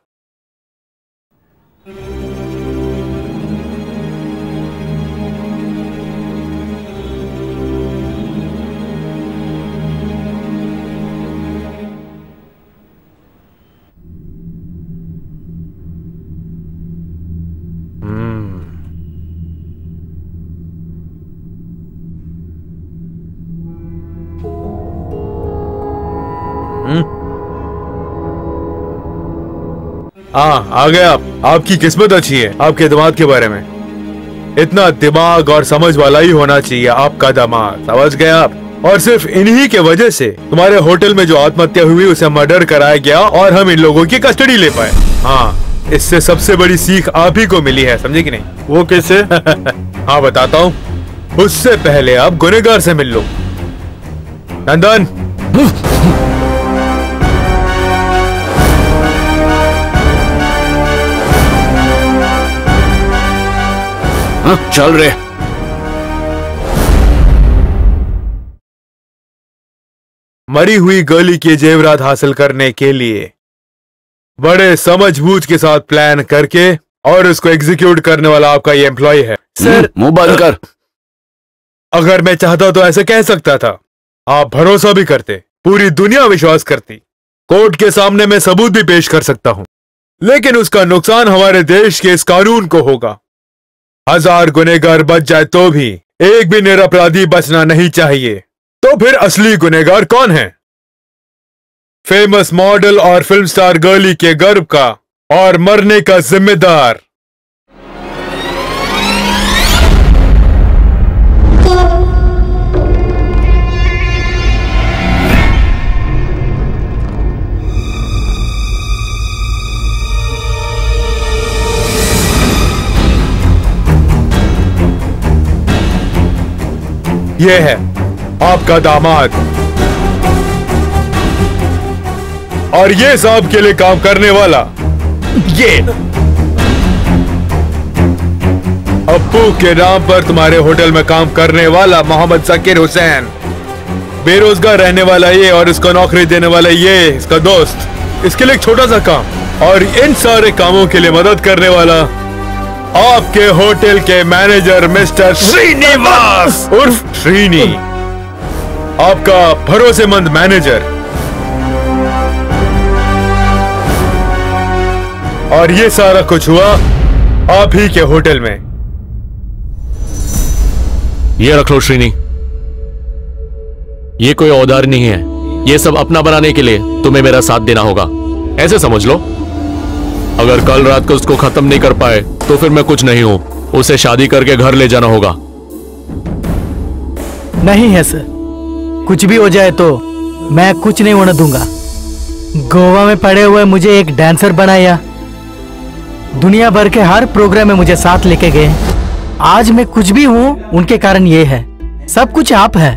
हाँ, आ गए आप। आपकी किस्मत अच्छी है आपके दामाद के बारे में। इतना दिमाग और समझ वाला ही होना चाहिए आपका दामाद, समझ गए आप? और सिर्फ इन्हीं के वजह से तुम्हारे होटल में जो आत्महत्या हुई उसे मर्डर कराया गया और हम इन लोगों की कस्टडी ले पाए। हाँ, इससे सबसे बड़ी सीख आप ही को मिली है, समझे कि नहीं?
वो कैसे?
हाँ बताता हूँ, उससे पहले आप गुनहगार से मिल लो। नंदन,
चल रे।
मरी हुई गर्ली के जेवरात हासिल करने के लिए बड़े समझबूझ के साथ प्लान करके और उसको एग्जीक्यूट करने वाला आपका ये एम्प्लॉय है।
सर, मुंह बंद कर।
अगर मैं चाहता तो ऐसे कह सकता था, आप भरोसा भी करते, पूरी दुनिया विश्वास करती, कोर्ट के सामने मैं सबूत भी पेश कर सकता हूं, लेकिन उसका नुकसान हमारे देश के इस कानून को होगा। 1000 गुनहगार बच जाए तो भी एक भी निरपराधी बचना नहीं चाहिए। तो फिर असली गुनहगार कौन है? फेमस मॉडल और फिल्म स्टार गर्ली के गर्व का और मरने का जिम्मेदार ये है आपका दामाद, और ये साहब के लिए काम करने वाला ये अप्पू के नाम पर तुम्हारे होटल में काम करने वाला मोहम्मद जाकिर हुसैन, बेरोजगार रहने वाला ये और इसको नौकरी देने वाला ये इसका दोस्त। इसके लिए एक छोटा सा काम, और इन सारे कामों के लिए मदद करने वाला आपके होटल के मैनेजर मिस्टर श्रीनिवास उर्फ श्रीनी, आपका भरोसेमंद मैनेजर। और ये सारा कुछ हुआ आप ही के होटल में।
ये रख लो श्रीनी, ये कोई औजार नहीं है, ये सब अपना बनाने के लिए तुम्हें मेरा साथ देना होगा, ऐसे समझ लो। अगर कल रात को उसको खत्म नहीं कर पाए तो फिर मैं कुछ नहीं हूं, उसे शादी करके घर ले जाना होगा।
नहीं है सर, कुछ भी हो जाए तो मैं कुछ नहीं होने दूंगा। गोवा में पड़े हुए मुझे एक डांसर बनाया, दुनिया भर के हर प्रोग्राम में मुझे साथ लेके गए। आज मैं कुछ भी हूं उनके कारण ये है, सब कुछ आप है।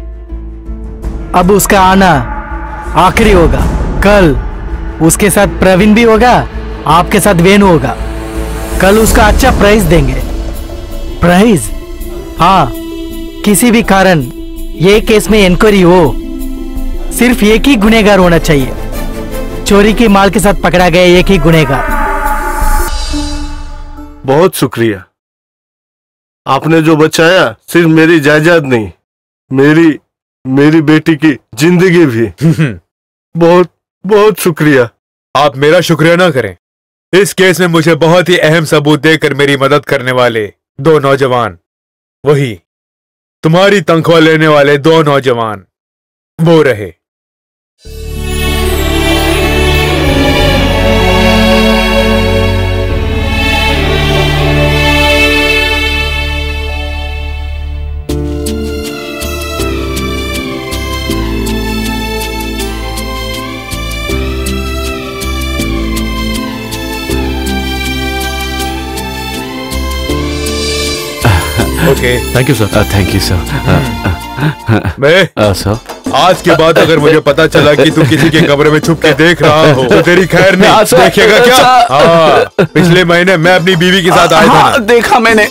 अब उसका आना आखिरी होगा, कल उसके साथ प्रवीण भी होगा, आपके साथ वेनु होगा। कल उसका अच्छा प्राइस देंगे। प्राइस? हाँ, किसी भी कारण ये केस में इंक्वायरी हो, सिर्फ एक ही गुनहगार होना चाहिए। चोरी की माल के साथ पकड़ा गया एक ही गुनहगार।
बहुत शुक्रिया। आपने जो बचाया सिर्फ मेरी जायदाद नहीं, मेरी बेटी की जिंदगी भी। बहुत बहुत शुक्रिया।
आप मेरा शुक्रिया ना करें। इस केस में मुझे बहुत ही अहम सबूत देकर मेरी मदद करने वाले 2 नौजवान, वही तुम्हारी तनख्वाह लेने वाले 2 नौजवान, वो रहे। Okay,
thank you sir.
Thank you sir.
मैं
सर,
आज के बाद अगर मुझे पता चला कि तू किसी के कमरे में छुप के देख रहा हो तो तेरी खैर नहीं। देखिएगा क्या? हाँ, पिछले महीने मैं अपनी बीवी के साथ आया था ना।
देखा मैंने।